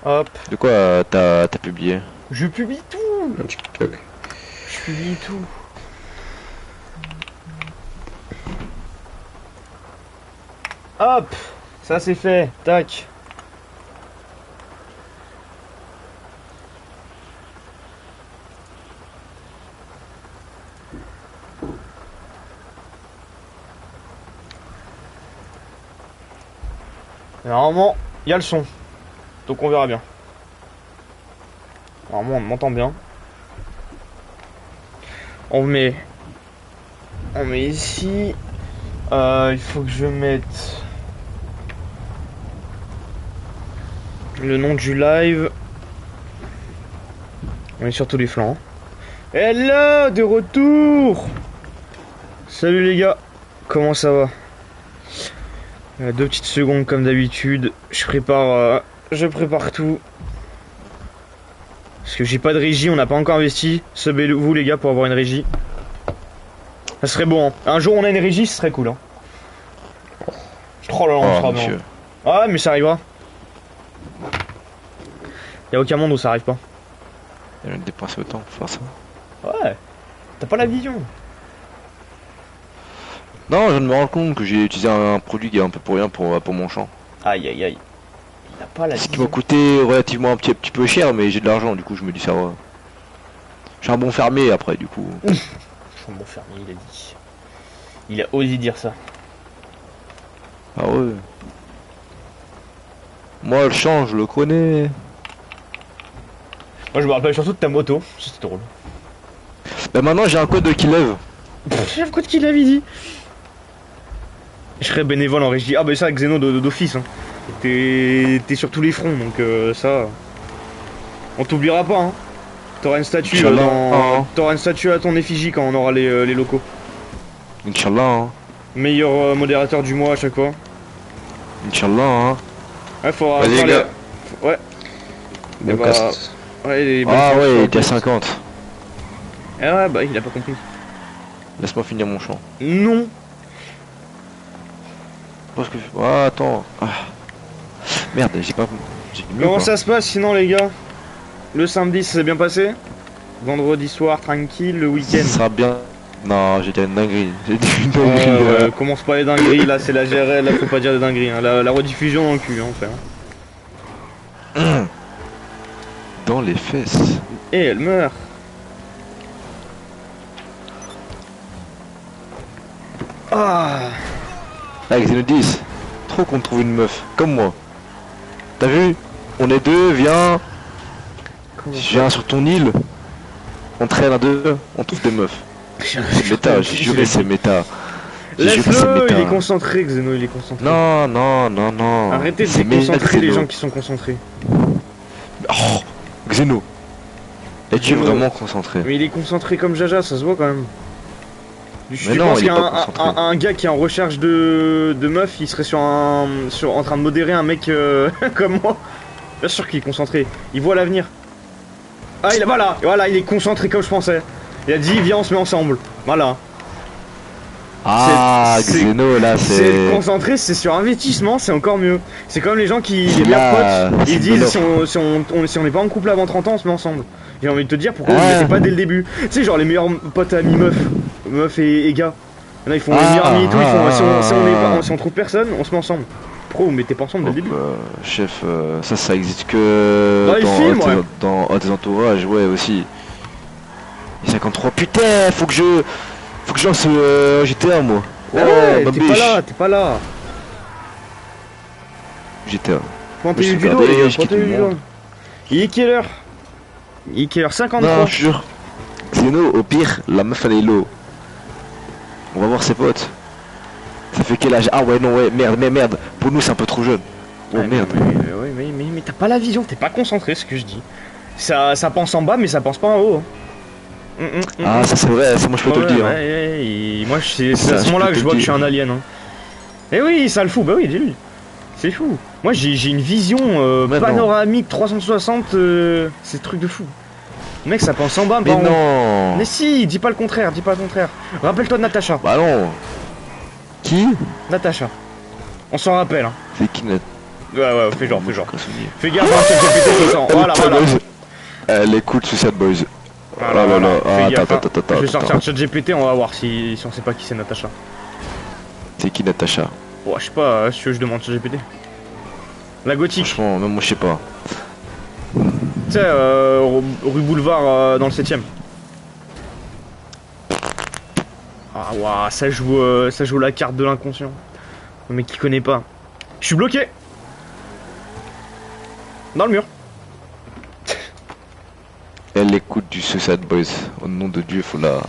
Hop. De quoi t'as publié? Je publie tout. Un TikTok. Je publie tout. Hop. Ça c'est fait. Tac. Normalement, il y a le son. Donc on verra bien. Normalement, on m'entend bien. On met ici. Il faut que je mette le nom du live. On est sur tous les flancs. Hello, de retour. Salut les gars. Comment ça va? 2 petites secondes comme d'habitude. Je prépare tout. Parce que j'ai pas de régie, on n'a pas encore investi. Subez-vous les gars pour avoir une régie. Ça serait bon. Hein. Un jour on a une régie, ce serait cool. Hein. Oh là là, on sera bien. Ah mais ça arrivera. Y'a aucun monde où ça arrive pas. Il y a dépensé autant pour faire ça. Ouais. T'as pas la vision. Non, je viens de me rendre compte que j'ai utilisé un produit qui est un peu pour rien pour mon champ. Aïe aïe aïe. Il a pas la vision. Ce qui m'a coûté relativement un petit peu cher, mais j'ai de l'argent, du coup je me dis ça va. Je suis un bon fermier après, du coup. Je suis un bon fermier, il a dit. Il a osé dire ça. Ah ouais. Moi le champ, je le connais. Moi je me rappelle surtout de ta moto, c'était drôle. Bah maintenant j'ai un code qui lève. J'ai un code qui l'avait dit. Je serais bénévole en régie. Ah bah ça, Xeno d'office. Hein. T'es sur tous les fronts, donc ça... On t'oubliera pas, hein. T'auras une statue T'auras une statue à ton effigie quand on aura les locaux. Inch'Allah, hein. Meilleur modérateur du mois à chaque fois. Inch'Allah, hein. Ouais, faudra Vas-y, parler... gars. Ouais. Bon bah... cast. Ouais, les Ah bonnes ouais, il choses, était à 50. Ah ouais, bah il a pas compris. Laisse-moi finir mon champ. Non. Parce que... Ah, attends. Ah. Merde, j'ai pas... Comment ça se passe sinon les gars? Le samedi ça s'est bien passé? Vendredi soir tranquille, le week-end. Ça sera bien... Non, j'ai dit une dinguerie. J'ai dit une dinguerie. Ouais, commence pas les dingueries, là c'est la GRL, là faut pas dire des dingueries. Hein. La rediffusion dans le cul, hein, frère. Dans les fesses. Et elle meurt. Ah. Avec Xenodis, trop qu'on trouve une meuf, comme moi. T'as vu? On est deux, viens. Je viens sur ton île. On traîne à deux, on trouve des meufs. C'est méta, j'ai juré c'est méta. Laisse-le, il est concentré Xeno, il est concentré. Non, non, non, non. Arrêtez de déconcentrer les gens qui sont concentrés. Oh, Xeno. Es-tu vraiment concentré? Mais il est concentré comme Jaja, ça se voit quand même. Je non, pense il est pas qu'un concentré. un gars qui est en recherche de meuf, il serait en train de modérer un mec comme moi. Bien sûr qu'il est concentré. Il voit l'avenir. Ah, voilà, il est concentré comme je pensais. Il a dit, viens, on se met ensemble. Voilà. Ah, Xeno, là, C'est c'est... concentré, c'est sur investissement, c'est encore mieux. C'est comme les gens qui, les C'est meilleurs là, potes, c'est ils de disent l'offre. si on n'est pas en couple avant 30 ans, on se met ensemble. J'ai envie de te dire pourquoi vous Ah. mettez pas dès le début. Tu sais, genre les meilleurs potes amis meuf et gars. Il y en a, ils font les meilleurs amis et tout, ils font si on trouve personne, on se met ensemble. Pourquoi vous mettez pas ensemble dès le début? Chef, ça existe que Dans les films, ouais. dans tes entourages, ouais, aussi. Et 53, putain, faut que je lance GTA, moi. Ah ouais, t'es pas là. GTA. Pointez Je du suis doigt, gardé, les gars, je quitte pointez le du doigt. monde. Il est quelle heure? Il est quelle heure? 53. Non, je jure. Xeno, au pire, la meuf elle est low. On va voir ses potes. Ça fait quel âge? Ah ouais, non, ouais, merde. Pour nous, c'est un peu trop jeune. Oh Ouais, merde. Mais t'as pas la vision, t'es pas concentré, ce que je dis. Ça pense en bas, mais ça pense pas en haut. Ah, ça c'est vrai, ça moi je peux te le dire. Hein. Ouais, moi c'est Ça, à ce je moment-là peux que je te vois le que je suis dire. un alien. Hein. Eh oui, ça le fout, bah oui, dis-lui. C'est fou. Moi j'ai une vision Mais panoramique 360, c'est truc de fou. Mec, ça pense en bas, Mais pas en haut. non. Mais si, dis pas le contraire, dis pas le contraire. Rappelle-toi de Natacha. Bah non. Qui? Natacha. On s'en rappelle. Hein. C'est qui Ouais, fais genre. Aucun souvenir. Fais gaffe, hein, ChatGPT, ça sent. Voilà. Elle écoute Suicide Boys. Voilà. Fais gaffe, hein. Je vais sortir Attends. ChatGPT, on va voir si on sait pas qui c'est Natacha. C'est qui Natacha? Bon, je sais pas, si tu veux, je demande ChatGPT. La gothique. Franchement, même moi je sais pas. Tu sais, rue Boulevard dans le 7ème. Ah waouh, ça joue la carte de l'inconscient. Le mec qui connaît pas. Je suis bloqué. Dans le mur. Elle écoute du Suicide Boys. Au nom de Dieu, faut la...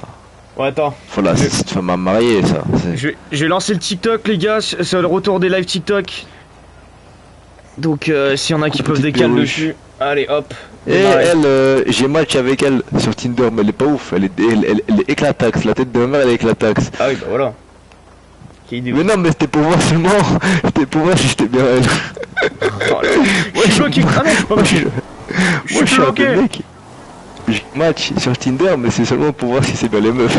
Ouais, attends. C'est cette femme à marier, ça. Je vais lancer le TikTok, les gars. C'est le retour des live TikTok. Donc, s'il y en a qui peuvent décaler dessus. Allez, hop. Et elle, j'ai match avec elle sur Tinder, mais elle est pas ouf. Elle est éclataxe. La tête de ma mère, elle est éclataxe. Ah oui, bah voilà. Mais non, mais c'était pour voir seulement. C'était pour voir si j'étais bien elle. Oh, je suis bloqué. Ah non, je suis pas bloqué. Moi, je suis un peu mec. J'ai match sur Tinder, mais c'est seulement pour voir si c'est bien les meufs.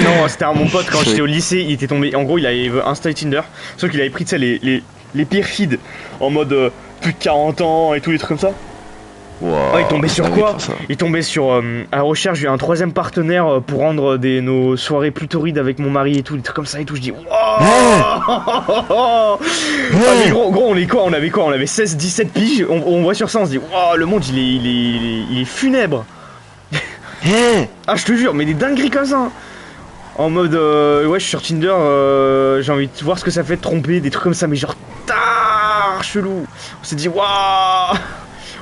Non, c'était mon pote quand j'étais au lycée. Il était tombé. En gros, il avait installé Tinder. Sauf qu'il avait pris, tu sais, les pires feeds en mode plus de 40 ans et tous les trucs comme ça. Wow, oh, il tombait sur quoi? Il tombait sur à la recherche, j'ai un troisième partenaire pour rendre nos soirées plus torrides avec mon mari et tout, des trucs comme ça et tout. Je dis wow. Ah, mais gros, on est quoi? On avait quoi? On avait 16-17 piges. On voit sur ça, on se dit wow, le monde il est funèbre. Ah, je te jure, mais des dingueries comme ça. En mode ouais, je suis sur Tinder, j'ai envie de voir ce que ça fait de tromper, des trucs comme ça, mais genre tard, chelou. On s'est dit waouh.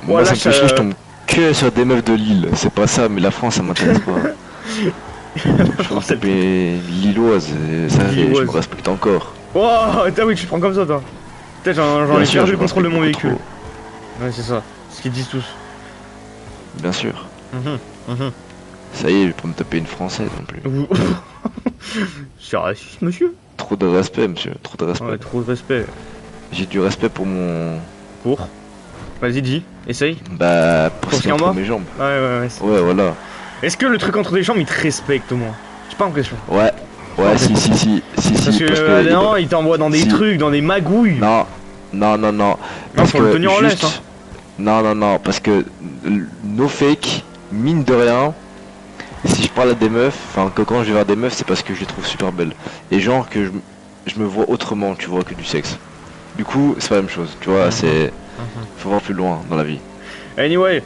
Moi, ça me fait chier, je tombe que sur des meufs de Lille. C'est pas ça, mais la France, ça m'intéresse pas. Je pense que Lilloise, ça, je me respecte encore. Wow, oui, tu te prends comme ça, toi. Peut-être j'en ai perdu le contrôle de mon véhicule. Ouais, c'est ça, ce qu'ils disent tous. Bien sûr. Ça y est, je vais pas me taper une française non plus. C'est raciste, monsieur. Trop de respect, monsieur, trop de respect. Ouais, trop de respect. J'ai du respect pour mon... Pour? Vas-y, dis, essaye. Bah, pour ce qui est entre mes jambes. Ouais. Ouais, voilà. Est-ce que le truc entre les jambes, il te respecte au moins? J'ai pas l'impression. Ouais, si. Parce que non, il t'envoie dans des trucs, dans des magouilles. Non. Parce faut le tenir en laisse, hein. Non, parce que no fake, mine de rien, si je parle à des meufs, enfin que quand je vais voir des meufs, c'est parce que je les trouve super belles. Et genre que je me vois autrement, tu vois, que du sexe. Du coup, c'est pas la même chose, tu vois, c'est... Faut voir plus loin dans la vie. Anyway,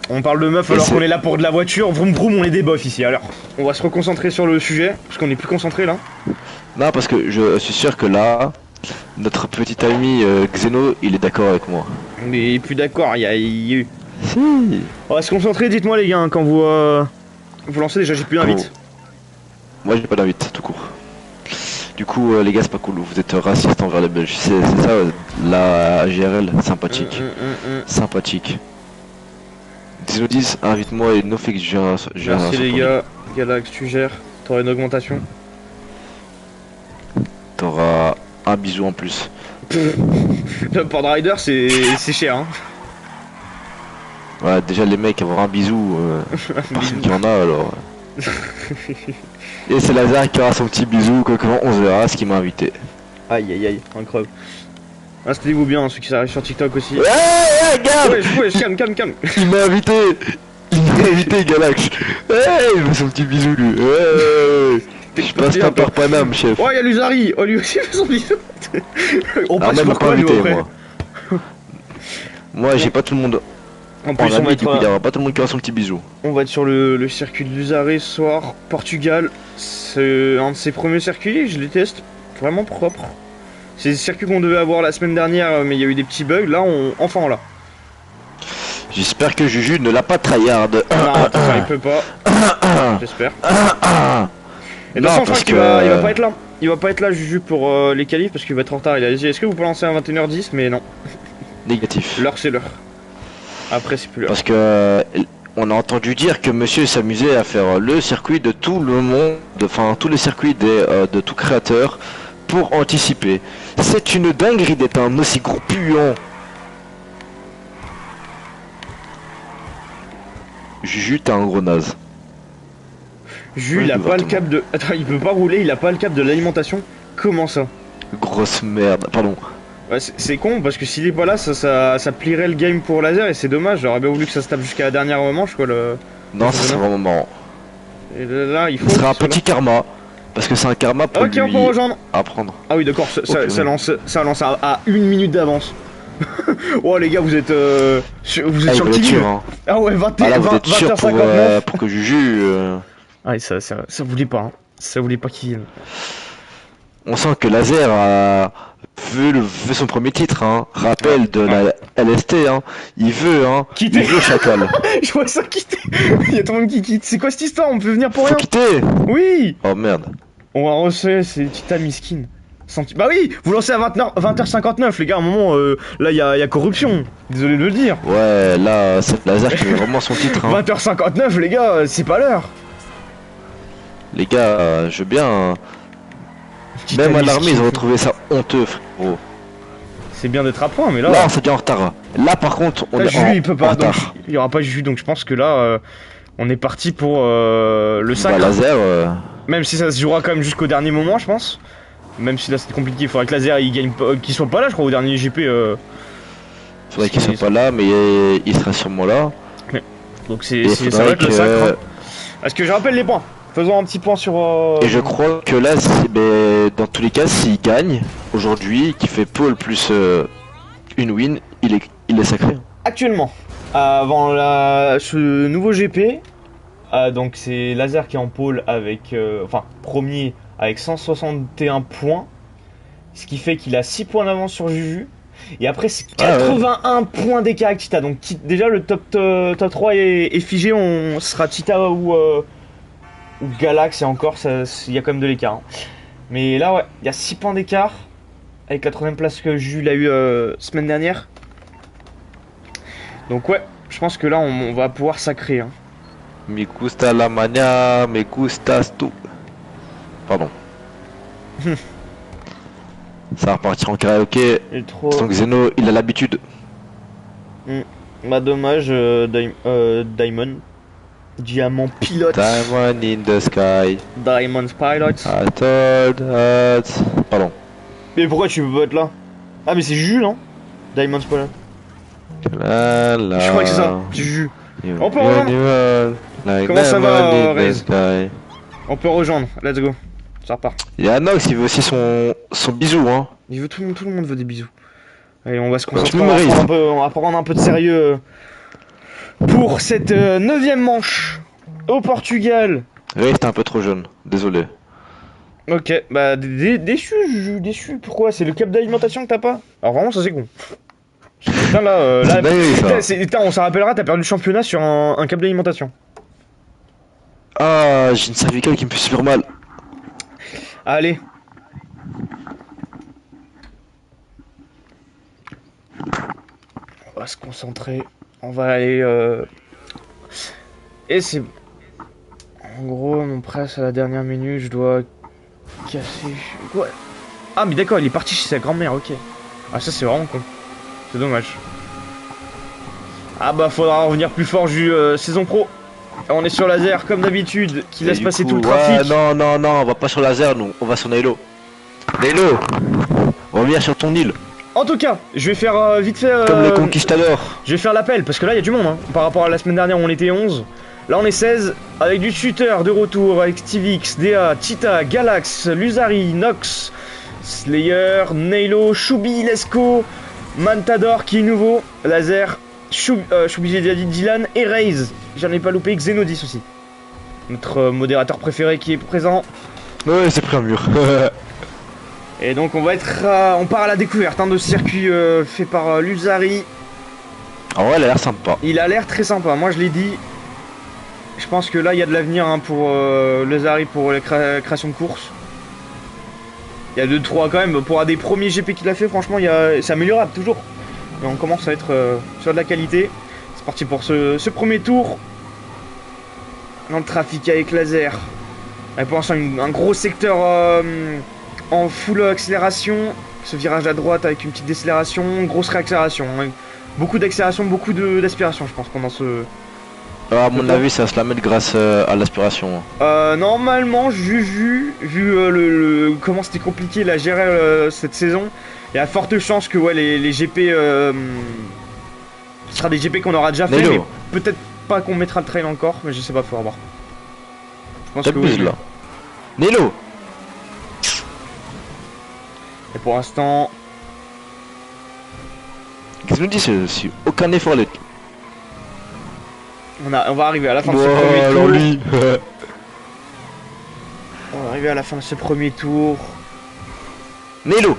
on parle de meufs alors qu'on est là pour de la voiture. Vroom vroom, on est des bofs ici. Alors, on va se reconcentrer sur le sujet, parce qu'on est plus concentré là. Non, parce que je suis sûr que là, notre petit ami Xeno, il est d'accord avec moi. Mais plus d'accord, il y a eu... Si. On va se concentrer, dites-moi les gars, hein, quand vous lancez déjà, j'ai plus d'invite. Moi j'ai pas d'invite, tout court. Du coup, les gars, c'est pas cool, vous êtes racistes envers les Belges. C'est ça, la GRL, sympathique. Sympathique. 10 invite-moi et no fake, je merci les gars, Galax, tu gères, t'auras une augmentation. T'auras un bisou en plus. Le Pord Rider, c'est cher, hein. Ouais, déjà les mecs, avoir un bisou, personne qui en a alors. Et c'est Lazare qui aura son petit bisou, comment on se verra, ce qui m'a invité. Aïe, incroyable. Installez-vous bien, ceux qui arrivent sur TikTok aussi. Ouais, gars. Ouais, calme. Il m'a invité, Galax. Hey, il fait son petit bisou, lui. Ouais. Je passe pas par Paname, chef. Oh, y'a Luzari. Oh, lui aussi fait son bisou. On passe même par pas quoi, invité, nous, après? Moi, j'ai pas tout le monde. En plus, on va être... il y aura pas tout le monde qui aura son petit bisou. On va être sur le circuit de Luzaré ce soir, Portugal. C'est un de ses premiers circuits, je les teste. Vraiment propre. C'est des circuits qu'on devait avoir la semaine dernière, mais il y a eu des petits bugs. Là, enfin on l'a. J'espère que Juju ne l'a pas tryhard. Non, ça, il peut pas. J'espère. Et de toute façon, Franck, il va pas être là. Il va pas être là, Juju, pour les qualifs parce qu'il va être en retard. Il a dit, est-ce que vous pouvez lancer à 21h10? Mais non. Négatif. L'heure, c'est l'heure. Après, c'est plus l'heure. Parce que on a entendu dire que monsieur s'amusait à faire le circuit de tout le monde, enfin tous les circuits de tout créateur pour anticiper. C'est une dinguerie d'être un aussi gros puant. Juju, t'es un gros naze. Juju, il a pas le cap de... Attends, il peut pas rouler, il a pas le cap de l'alimentation. Comment ça? Grosse merde, pardon. Ouais, c'est con parce que s'il est pas là, ça plierait le game pour laser et c'est dommage. J'aurais bien voulu que ça se tape jusqu'à la dernière manche quoi. Non, ça serait vraiment marrant. Et là, il faut. Ce serait un petit karma. Parce que c'est un karma pour ok, on peut rejoindre. apprendre. Ah oui, d'accord, ça lance à 1 minute d'avance. Oh les gars, vous êtes vous êtes sur qui sûr, hein. Ah ouais, 20 Ah là, vous êtes sûr 20h59 pour que Juju. Ah, ça voulait pas, hein. Ça voulait pas qu'il. On sent que Laser veut son premier titre, hein. Rappel de la LST, hein. Il veut, hein. Quitter. Il veut Chacal. Je vois ça quitter. Il y a tout le monde qui quitte. C'est quoi cette histoire? On peut venir pour Faut rien? quitter. Oui. Oh merde. On va reçu ces Tita Miskin. Bah oui, vous lancez à 20h59 les gars, à un moment, là il y a corruption, désolé de le dire. Ouais, là c'est Laser qui veut vraiment son titre, hein. 20h59 les gars, c'est pas l'heure. Les gars, je veux bien... Même à l'armée ils ont trouvé ça honteux, frérot. C'est bien d'être à point, mais là... Là on s'est dit en retard. Là par contre on est Juju, il peut pas, en retard. Donc, il y aura pas Juju, donc je pense que là, on est parti pour le sacre. Bah, Laser... Même si ça se jouera quand même jusqu'au dernier moment, je pense. Même si là c'est compliqué, il faudrait que Laser il gagne qu'il soit pas là, je crois, au dernier GP. Faudrait qu'il soit pas là, mais il sera sûrement là. Donc ça va être le sacre. Hein. Est-ce que je rappelle les points? Faisons un petit point sur... Et je crois que là, dans tous les cas, s'il gagne aujourd'hui, qui fait pole plus une win, il est sacré. Actuellement, avant ce nouveau GP, donc c'est Laser qui est en pole avec... enfin, premier avec 161 points. Ce qui fait qu'il a 6 points d'avance sur Juju. Et après, c'est 81 points d'écart avec Cheetah. Donc déjà, le top 3 est figé. On sera Cheetah ou Galax. Et encore, il y a quand même de l'écart. Hein. Mais là, ouais, il y a 6 points d'écart. Avec la 3ème place que Juju l'a eu semaine dernière. Donc ouais, je pense que là, on va pouvoir sacrer. Hein. Me gusta la mañana, me gustas tú. Pardon. Ça va repartir en karaoké. Donc Zeno, il a l'habitude. Bah dommage, Diamond. Diamant pilote. Diamond in the sky. Diamond pilot. I told us... Pardon. Mais pourquoi tu peux pas être là? Ah mais c'est Juju non? Diamond pilot. Je crois que c'est ça, c'est Juju. On peut rejoindre. Comment ça va, Rez? On peut rejoindre, let's go. Ça repart. Il y a Nox, il veut aussi son bisou, hein. Il veut tout le monde veut des bisous. Allez, on va se concentrer, on va prendre un peu de sérieux pour cette 9ème manche au Portugal. Oui, t'es un peu trop jeune, désolé. Ok, bah déçu, pourquoi? C'est le cap d'alimentation que t'as pas? Alors vraiment ça c'est con. Putain là, on s'en rappellera, t'as perdu le championnat sur un cap d'alimentation. Ah, j'ai une cervicale qui me fait super mal. Allez. On va se concentrer. On va aller... Et c'est... En gros, mon presse à la dernière minute, je dois casser... Quoi? Ah mais d'accord, il est parti chez sa grand-mère, ok. Ah ça c'est vraiment con. C'est dommage. Ah bah faudra revenir plus fort saison pro. On est sur Laser comme d'habitude, qui laisse passer tout le trafic. Ouais, non, on va pas sur Laser, nous, on va sur Nailo. Nailo, reviens sur ton île. En tout cas, je vais faire vite fait... Comme les conquistadors. Je vais faire l'appel, parce que là il y a du monde, hein. Par rapport à la semaine dernière où on était 11. Là on est 16, avec du tuteur de retour, avec Stivix, Dea, Cheetah, Galax, Luzari, Nox, Slayer, Nailo, Choubi, Lesco, Mantador qui est nouveau, Laser, Choubi, Dylan et Raze. J'en ai pas loupé, Xenodis aussi. Notre modérateur préféré qui est présent. Ouais, c'est pris un mur. Et donc on va être on part à la découverte de ce circuit fait par Luzari. Ah ouais, il a l'air sympa. Il a l'air très sympa, moi je l'ai dit. Je pense que là il y a de l'avenir pour Luzari pour la création de course. Il y a 2-3 quand même, pour un des premiers GP qu'il a fait, franchement c'est améliorable toujours. Mais on commence à être sur de la qualité. C'est parti pour ce premier tour. Dans le trafic avec Laser. Et pour l'instant un gros secteur en full accélération. Ce virage à droite avec une petite décélération, grosse réaccélération. Hein. Beaucoup d'accélération, beaucoup d'aspiration je pense pendant ce... À mon avis ça va se la mettre grâce à l'aspiration. Normalement Juju, vu comment c'était compliqué à gérer cette saison, Il y a forte chance que ouais, les GP. Ce sera des GP qu'on aura déjà fait, Nelo. mais peut-être pas qu'on mettra le trail encore, mais je sais pas, faut voir. Je pense que T'abuses oui. là. Nelo. Et pour l'instant, Qu'est-ce que nous dit si aucun effort les. on va arriver à la fin de ce premier alors tour. lui. On va arriver à la fin de ce premier tour. Nelo.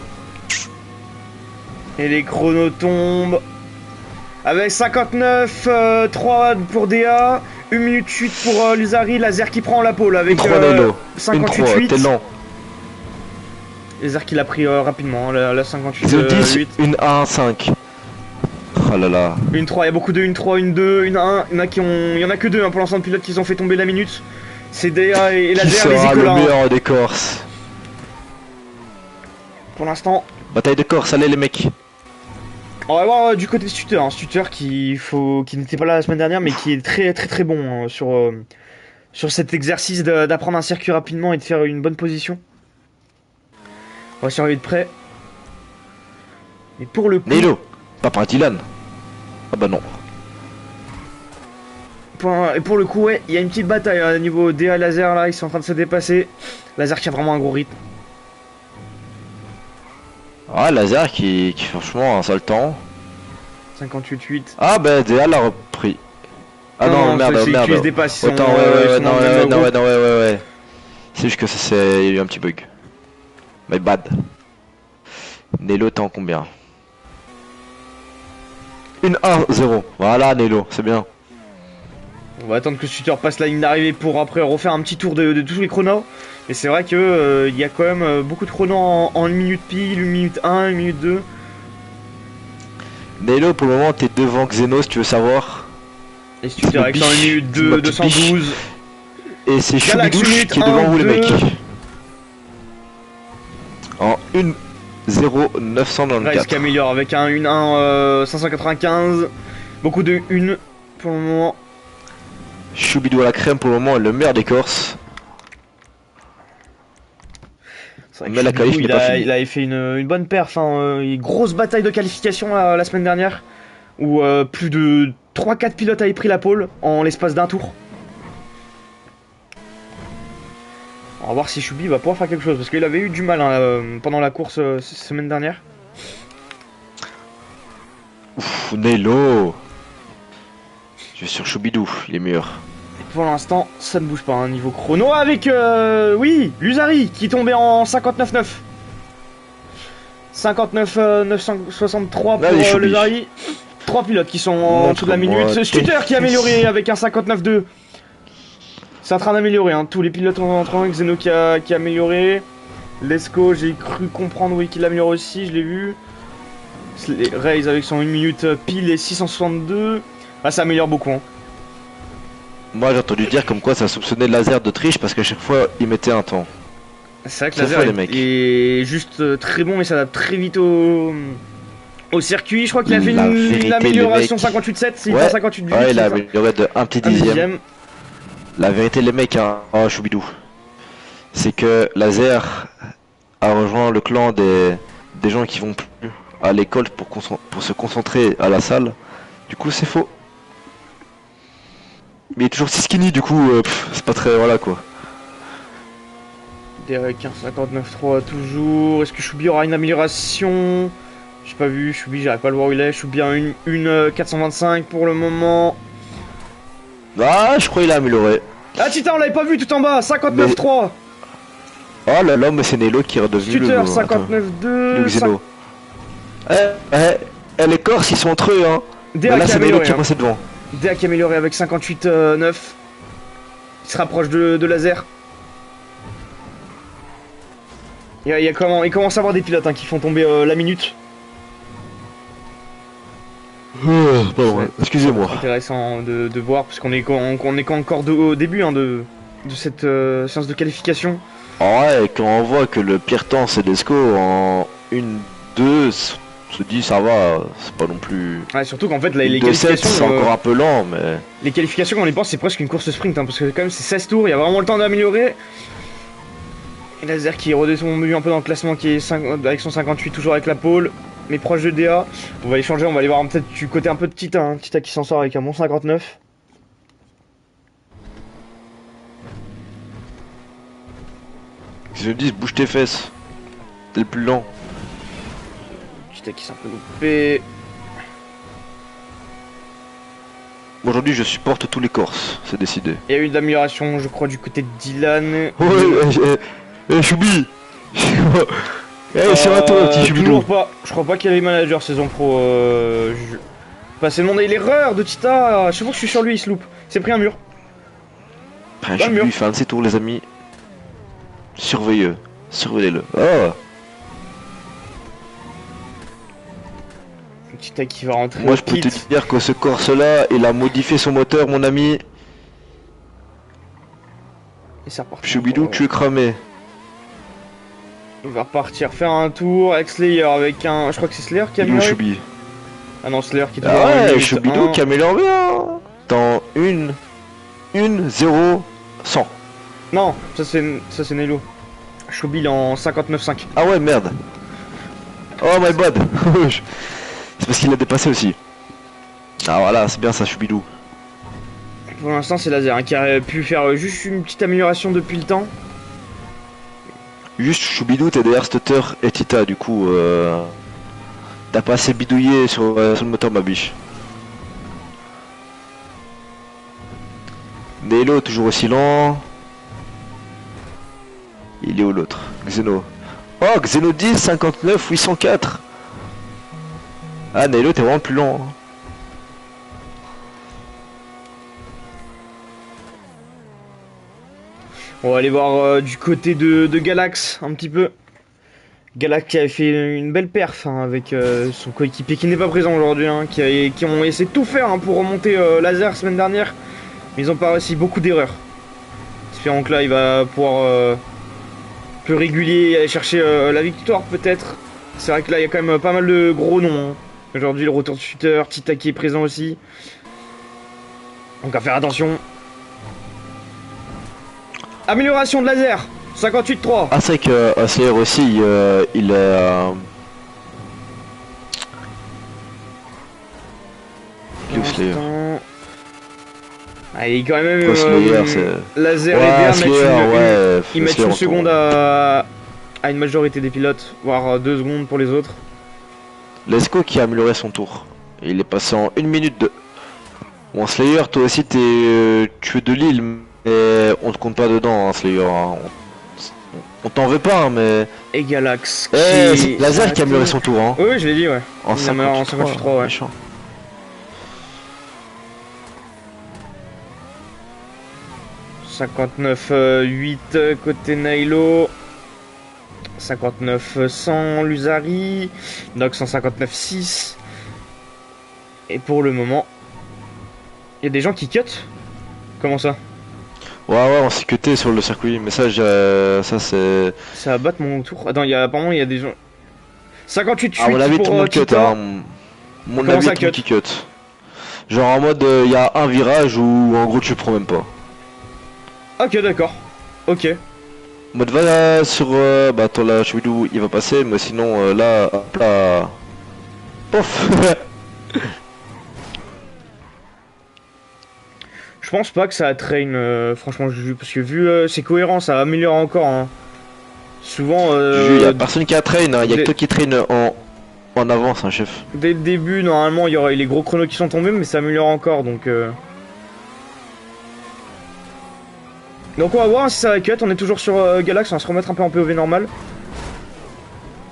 Et les chronos tombent. Avec 59-3 pour DA, 1 minute 8 pour Luzari, Laser qui prend la pole avec 3 Nelo. 58-8. T'es lent. Laser qui l'a pris rapidement, la 58-8. 10, une 1-5. Oh là là. Une 3, il y a beaucoup de 1-3, une 2, une 1. Il y en a que deux pour l'instant de pilotes qui ont fait tomber la minute. C'est DA et Qui Laser, les sera le Icolas. meilleur des Corses? Pour l'instant, Bataille de Corse, allez les mecs. on va voir du côté de Stutter, hein, Stutter qui n'était pas là la semaine dernière, mais qui est très très très bon hein, sur cet exercice d'apprendre un circuit rapidement et de faire une bonne position. On va surveiller de près. Mais pour le coup, Nelo. Pas par Dylan. Ah bah non. et pour le coup, ouais, il y a une petite bataille au niveau DA Laser là, ils sont en train de se dépasser. Laser qui a vraiment un gros rythme. Ah, Lazare qui franchement a un sale temps. 58-8. Ah bah DA l'a repris. Ah non, merde, c'est merde. qu'ils se dépassent, ils sont, Autant, ils sont dans le même groupe. ouais. C'est juste que il y a eu un petit bug. My bad. Nelo, t'es en combien? Une 1-0. Voilà, Nelo, c'est bien. On va attendre que Stutter passe la ligne d'arrivée pour après refaire un petit tour de tous les chronos. Et c'est vrai que il y a quand même beaucoup de chronos en 1 minute pile, 1 minute 1, 1 minute 2. Nelo, pour le moment, t'es devant Xeno si tu veux savoir. Et Stutter avec 1 minute 2, 212. Et c'est Galax, Choubidouche minute qui est devant 1, vous, les 2. mecs. En 1-0 Rice 994. qui améliore avec un 1-1 595. Beaucoup de 1 pour le moment. Choubidou à la crème pour le moment est le meilleur des Corses. C'est vrai Mais que la du qualif coup, n'est pas finie. il avait fait une bonne perf. Hein. Une grosse bataille de qualification la semaine dernière. Où plus de 3-4 pilotes avaient pris la pole en l'espace d'un tour. On va voir si Choubi va pouvoir faire quelque chose. Parce qu'il avait eu du mal hein, pendant la course cette semaine dernière. Ouf, Nelo. Je vais sur Choubidou, il est meilleur. Et pour l'instant, ça ne bouge pas. Hein, niveau chrono avec, oui, Luzari qui tombait en 59-9. 59-963 Allez, pour Choubi. Luzari. 3 pilotes qui sont en dessous de la Montre-moi minute. Stutter tes qui a amélioré avec un 59-2. C'est en train d'améliorer. Hein. Tous les pilotes ont en train. Xeno qui a amélioré. Lesco, j'ai cru comprendre oui, qu'il améliore aussi. Je l'ai vu. Raze avec son 1 minute pile et 662. Ah, ça améliore beaucoup. Hein. Moi j'ai entendu dire comme quoi ça soupçonnait Laser de triche parce qu'à chaque fois il mettait un temps. C'est vrai que C'est Laser faux, les mecs. est juste très bon, mais ça s'adapte très vite au circuit. Je crois qu'il a fait La une vérité, amélioration les mecs. 58.7, c'est Ouais, 58.8. Ouais, il a c'est ça amélioré de un petit Un dixième. La vérité les mecs, hein, oh Choubidou, c'est que Laser a rejoint le clan des gens qui vont plus à l'école pour se concentrer à la salle. Du coup c'est faux. Mais il est toujours si skinny du coup, c'est pas très... voilà quoi. Derek 59.3 toujours. Est-ce que Choubi aura une amélioration? J'ai pas vu. Choubi, j'arrive pas à le voir où il est. Choubi a une 425 pour le moment. Ah je crois qu'il a amélioré. Ah, Titan, on l'avait pas vu tout en bas. 59.3. Oh là là mais c'est Nelo qui est redevenu Stutter le 59.2. Xeno. Les Corses ils sont entre eux hein. DA Mais là qui a c'est Nelo amélioré. qui est Hein. passé devant. DA qui a amélioré avec 58.9. Il se rapproche de Laser. Il commence à avoir des pilotes hein, qui font tomber la minute. Pardon, excusez-moi. Intéressant de voir parce qu'on est encore au début hein, de cette séance de qualification. Ouais, quand on voit que le pire temps c'est Lesco en 1-2, se dit ça va, c'est pas non plus. Ouais, surtout qu'en fait les 2-7 qualifications, c'est encore un peu lent, mais. les qualifications quand on y pense c'est presque une course sprint hein, parce que quand même c'est 16 tours, il y a vraiment le temps d'améliorer. Et Laser qui redescend un peu dans le classement, qui est avec son 58, toujours avec la pole, mais proche de DA. On va échanger, on va aller voir peut-être du côté un peu de Tita, hein. Tita qui s'en sort avec un bon 59. Je me dis, bouge tes fesses. T'es le plus lent. Tita qui s'est un peu loupé. Aujourd'hui, je supporte tous les Corses, c'est décidé. Il y a eu de l'amélioration, je crois, du côté de Dylan. Ouais, Choubi. C'est à toi, petit Choubi. Toujours pas. Je crois pas qu'il y ait manager saison pro. Bah, c'est demandé l'erreur de Tita. Chaque fois que je suis sur lui, il se loupe. Il s'est pris un mur. Choubi, il fait un de ses tours, les amis. Surveillez-le. Surveillez-le. Oh. Tita qui va rentrer. Moi, je peux te dire que ce Corse-là, il a modifié son moteur, mon ami. Et ça repart. Choubidou, tu es cramé. Il va repartir faire un tour avec Slayer, avec un. Je crois que c'est Slayer qui a mis. Choubi. Ah non, Slayer qui est toujours. Ah ouais, Choubidou qui améliore bien. Dans 0, 100. Non, ça c'est Nelo. Choubi il est en 59.5. Ah ouais, merde. Oh my bad. C'est parce qu'il l'a dépassé aussi. Ah voilà, c'est bien ça, Choubidou. Pour l'instant, c'est Laser hein, qui a pu faire juste une petite amélioration depuis le temps. Juste Choubidou, t'es derrière Stutter et Tita, du coup, t'as pas assez bidouillé sur le moteur, ma biche. Nelo, toujours aussi lent. Il est où l'autre? Xeno. Oh, Xeno 10, 59, 804. Ah, Nelo, t'es vraiment plus lent. Hein. On va aller voir du côté de Galax un petit peu. Galax qui avait fait une belle perf hein, avec son coéquipier qui n'est pas présent aujourd'hui, hein, qui ont essayé de tout faire hein, pour remonter Laser semaine dernière. Mais ils ont pas réussi, beaucoup d'erreurs. Espérons que là il va pouvoir plus régulier aller chercher la victoire peut-être. C'est vrai que là il y a quand même pas mal de gros noms. Hein. Aujourd'hui le retour de shooter, Tita qui est présent aussi. Donc à faire attention. Amélioration de Laser 58.3. Ah c'est vrai que Slayer aussi il est Slayer. Ah, il est quand même Slayer, Laser ouais, et DA Slayer, ils mettent une seconde à une majorité des pilotes, voire 2 secondes pour les autres. Lesco qui a amélioré son tour. Il est passé en 1 minute 2. Bon Slayer, toi aussi tu es de Lille, mais on te compte pas dedans hein, Slayer. Hein. On t'en veut pas hein, mais... Et Galax c'est Laser qui a amélioré son tour hein. Oui je l'ai dit ouais. En 58.3 ouais. Méchant. « 59.8 côté Nailo, 59.100 Lusari, Nox en 59.6. Et pour le moment, il y a des gens qui cut. Comment ça? Ouais, on s'est cuté sur le circuit, mais ça c'est... Ça va battre mon tour. Attends, apparemment il y a des gens... 58.8 à mon avis, tout le monde cut, hein. Mon avis, tout le monde qui cut. Genre en mode, il y a un virage où en gros tu le prends même pas. Ok, d'accord. Ok. Mode va sur... bah attends là, je sais où il va passer, mais sinon là, hop là... Pof. Je pense pas que ça traîne, franchement, parce que vu c'est cohérent, ça améliore encore. Hein. Souvent... il y a personne qui a train, hein. Il y a que toi qui traîne en avance, hein, chef. Dès le début, normalement, il y aurait les gros chronos qui sont tombés, mais ça améliore encore, donc... Donc on va voir si ça va cut, on est toujours sur Galax, on va se remettre un peu en POV normal.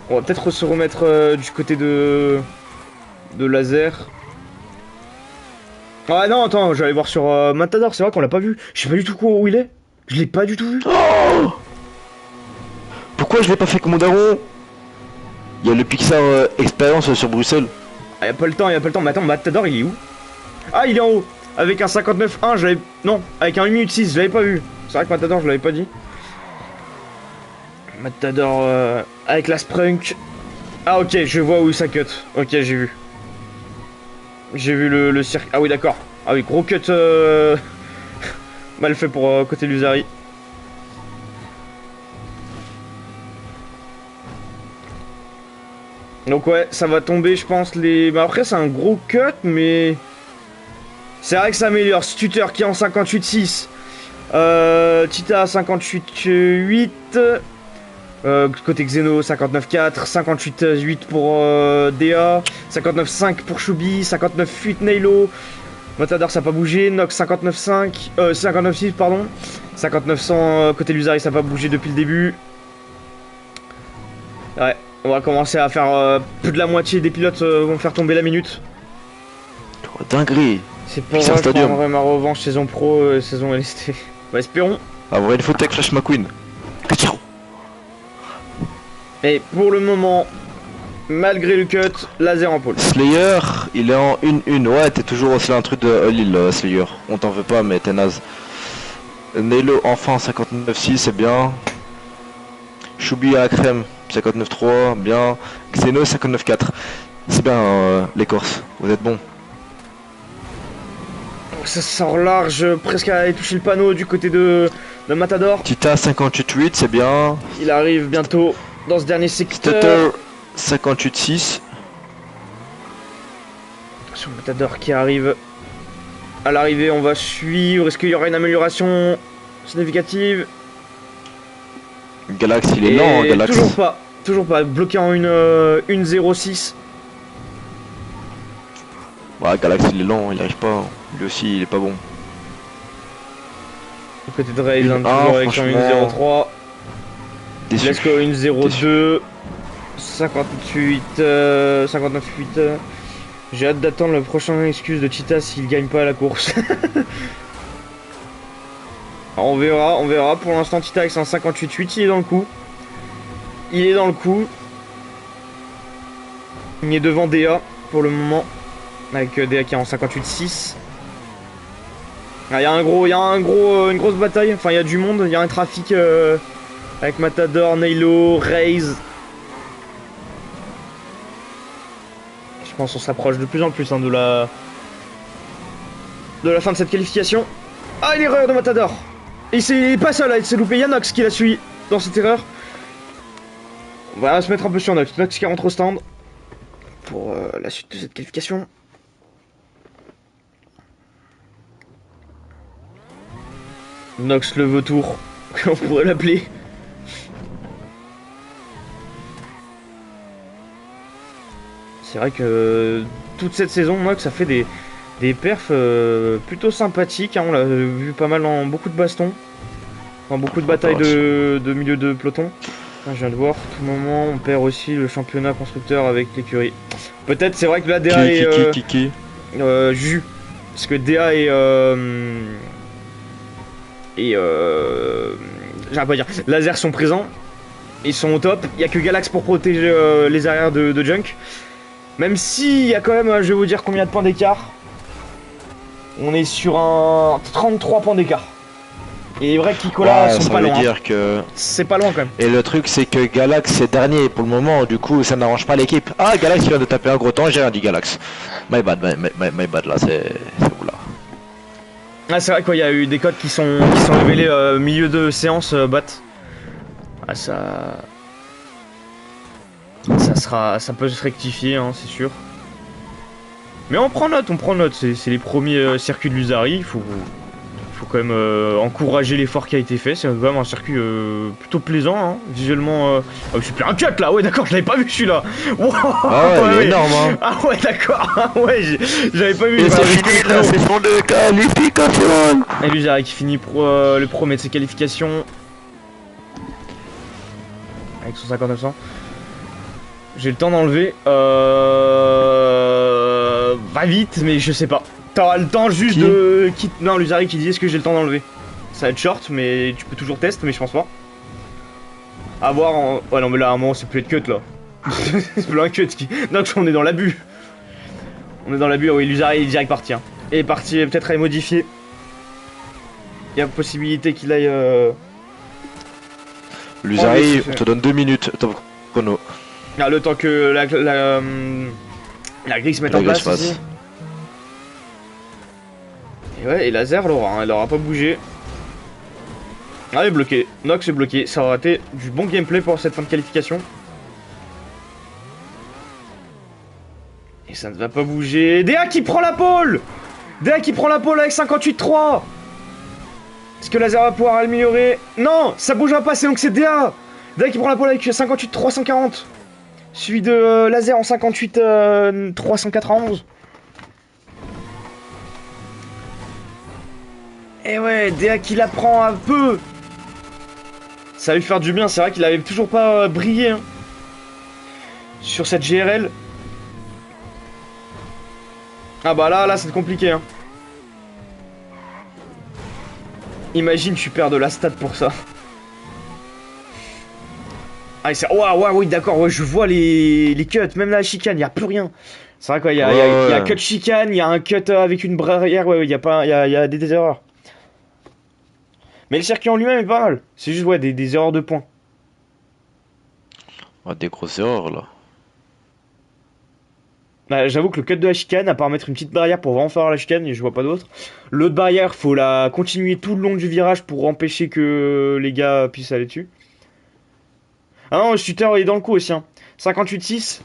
On va peut-être se remettre du côté de Laser. Ah non attends, j'allais voir sur Matador, c'est vrai qu'on l'a pas vu. Je sais pas du tout où il est. Je l'ai pas du tout vu. Oh pourquoi je l'ai pas fait comme mon daron? Il y a le Pixar Experience sur Bruxelles. Ah, y a pas le temps, mais attends, Matador il est où? Ah il est en haut. Avec un 59.1, je l'avais... Non, avec un 1 minute 6, je l'avais pas vu. C'est vrai que Matador, je l'avais pas dit. Matador avec la Sprunk. Ah ok, je vois où ça cut. Ok, j'ai vu. J'ai vu le cirque. Ah oui, d'accord. Ah oui, gros cut mal fait pour côté Lusari. Donc ouais, ça va tomber, je pense, les... Bah après, c'est un gros cut, mais... C'est vrai que ça améliore. Stutter qui est en 58.6. Tita 58.8. Côté Xeno 59.4. 58.8 pour DA. 59.5 pour Shubi. 59.8 Nailo. Matador ça n'a pas bougé. Nox 59.5. 59.6 pardon. 5900 côté Lusari ça n'a pas bougé depuis le début. Ouais, on va commencer à faire plus de la moitié des pilotes vont faire tomber la minute. Oh, dinguerie. C'est pas grave, je prendrai ma revanche saison pro, saison LST. Bah espérons. Ah, vous voyez une photo avec Flash McQueen. Et pour le moment, malgré le cut, laser en pôle. Slayer, il est en 1-1. Ouais, t'es toujours aussi un truc de Lille, Slayer. On t'en veut pas, mais t'es naze. Nelo enfin 59.6, c'est bien. Choubi à la crème 59.3, bien. Xeno 59.4. C'est bien les Corses, vous êtes bons. Ça sort large, presque à aller toucher le panneau du côté de Matador. Tita 58.8, c'est bien. Il arrive bientôt dans ce dernier secteur. Stutter 58.6. Attention, Matador qui arrive à l'arrivée, on va suivre. Est-ce qu'il y aura une amélioration significative? Galax, il est lent, hein, Galax. Toujours pas, bloqué en 1.06. Ouais, Galax, il est lent, il arrive pas. Lui aussi, il est pas bon. Du côté de Raze, toujours avec son 1.03. Let's go 1.02. 58, 59.8. J'ai hâte d'attendre la prochaine excuse de Tita s'il gagne pas la course. Alors on verra. Pour l'instant, Tita avec son 58.8, il est dans le coup. Il est devant DA pour le moment. Avec DA qui est en 58.6. Il y a une grosse bataille. Enfin, il y a du monde. Il y a un trafic avec Matador, Nailo, Raze. Je pense qu'on s'approche de plus en plus hein, de la fin de cette qualification. Ah, l'erreur de Matador. Et il est pas seul, il s'est loupé. Il y a Nox qui l'a suivi dans cette erreur. On va se mettre un peu sur Nox. Nox qui rentre au stand pour la suite de cette qualification. Nox le vautour, on pourrait l'appeler. C'est vrai que toute cette saison, Nox, ça fait des perfs plutôt sympathiques. Hein. On l'a vu pas mal dans beaucoup de bastons, dans beaucoup de batailles de milieu de peloton. Je viens de voir, tout moment, on perd aussi le championnat constructeur avec l'écurie. Peut-être, c'est vrai que la DA est Juju, parce que DA est j'arrive pas à dire, Laser sont présents, ils sont au top. Il y a que Galax pour protéger les arrières de Junk. Même si il y a quand même, je vais vous dire combien de points d'écart. On est sur un 33 points d'écart. Et il est vrai qu'Icola sont pas loin. Dire que... C'est pas loin quand même. Et le truc c'est que Galax est dernier pour le moment, du coup ça n'arrange pas l'équipe. Ah, Galax il vient de taper un gros temps, j'ai rien dit Galax. My bad là, c'est oula. Ah, c'est vrai qu'il y a eu des codes qui sont révélés milieu de séance bat. Ah, ça peut se rectifier, hein, c'est sûr. Mais on prend note, c'est les premiers circuits de l'Usari, il faut quand même encourager l'effort qui a été fait, c'est quand même un circuit plutôt plaisant, hein, visuellement. Ah, je suis plus un cut là, ouais d'accord, je l'avais pas vu celui-là. Wow, ah ouais, il est énorme hein. Ah ouais d'accord, ah ouais, j'avais pas vu. Et c'est fini la session de qualification. Et l'Usari qui finit le premier de ses qualifications. Avec son 5900. J'ai le temps d'enlever. Va vite, mais je sais pas. T'auras le temps juste de... Non, l'Usari qui dit est-ce que j'ai le temps d'enlever. Ça va être short, mais tu peux toujours tester, mais je pense pas. À voir en... Ouais, non, mais là, à un moment, c'est plus être cut, là. C'est plus un cut. Donc, on est dans l'abus. On est dans l'abus, oui, l'Usari est direct parti. Hein. Et parti, peut-être à modifier. Il y a possibilité qu'il aille... L'Usari, on te donne 2 minutes, top chrono. Ah, le temps que la grille se mette en place ici. Et ouais, et Laser l'aura, hein, elle aura pas bougé. Ah, elle est bloquée. Nox est bloqué. Ça aura été du bon gameplay pour cette fin de qualification. Et ça ne va pas bouger. DA qui prend la pole. DA qui prend la pole avec 58.3. Est-ce que Laser va pouvoir améliorer? Non, ça bougera pas, c'est donc c'est DA. DA qui prend la pole avec 58.340. Suivi de Laser en 58.391. Et ouais, DA qui la prend un peu. Ça va lui faire du bien, c'est vrai qu'il avait toujours pas brillé hein, sur cette GRL. Ah bah là c'est compliqué hein. Imagine tu perds de la stat pour ça. Ah c'est... Ouah, oui d'accord, ouais, je vois les cuts, même la chicane, y a plus rien. C'est vrai quoi, y a cut chicane, y a un cut avec une barrière, ouais, y a des erreurs. Mais le circuit en lui-même est pas mal. C'est juste ouais des erreurs de points. Ouais, des grosses erreurs là. Bah, j'avoue que le cut de la chicane, à part mettre une petite barrière pour vraiment faire la chicane, je vois pas d'autre. L'autre barrière, faut la continuer tout le long du virage pour empêcher que les gars puissent aller dessus. Ah non, le shooter est dans le coup aussi. Hein. 58.6,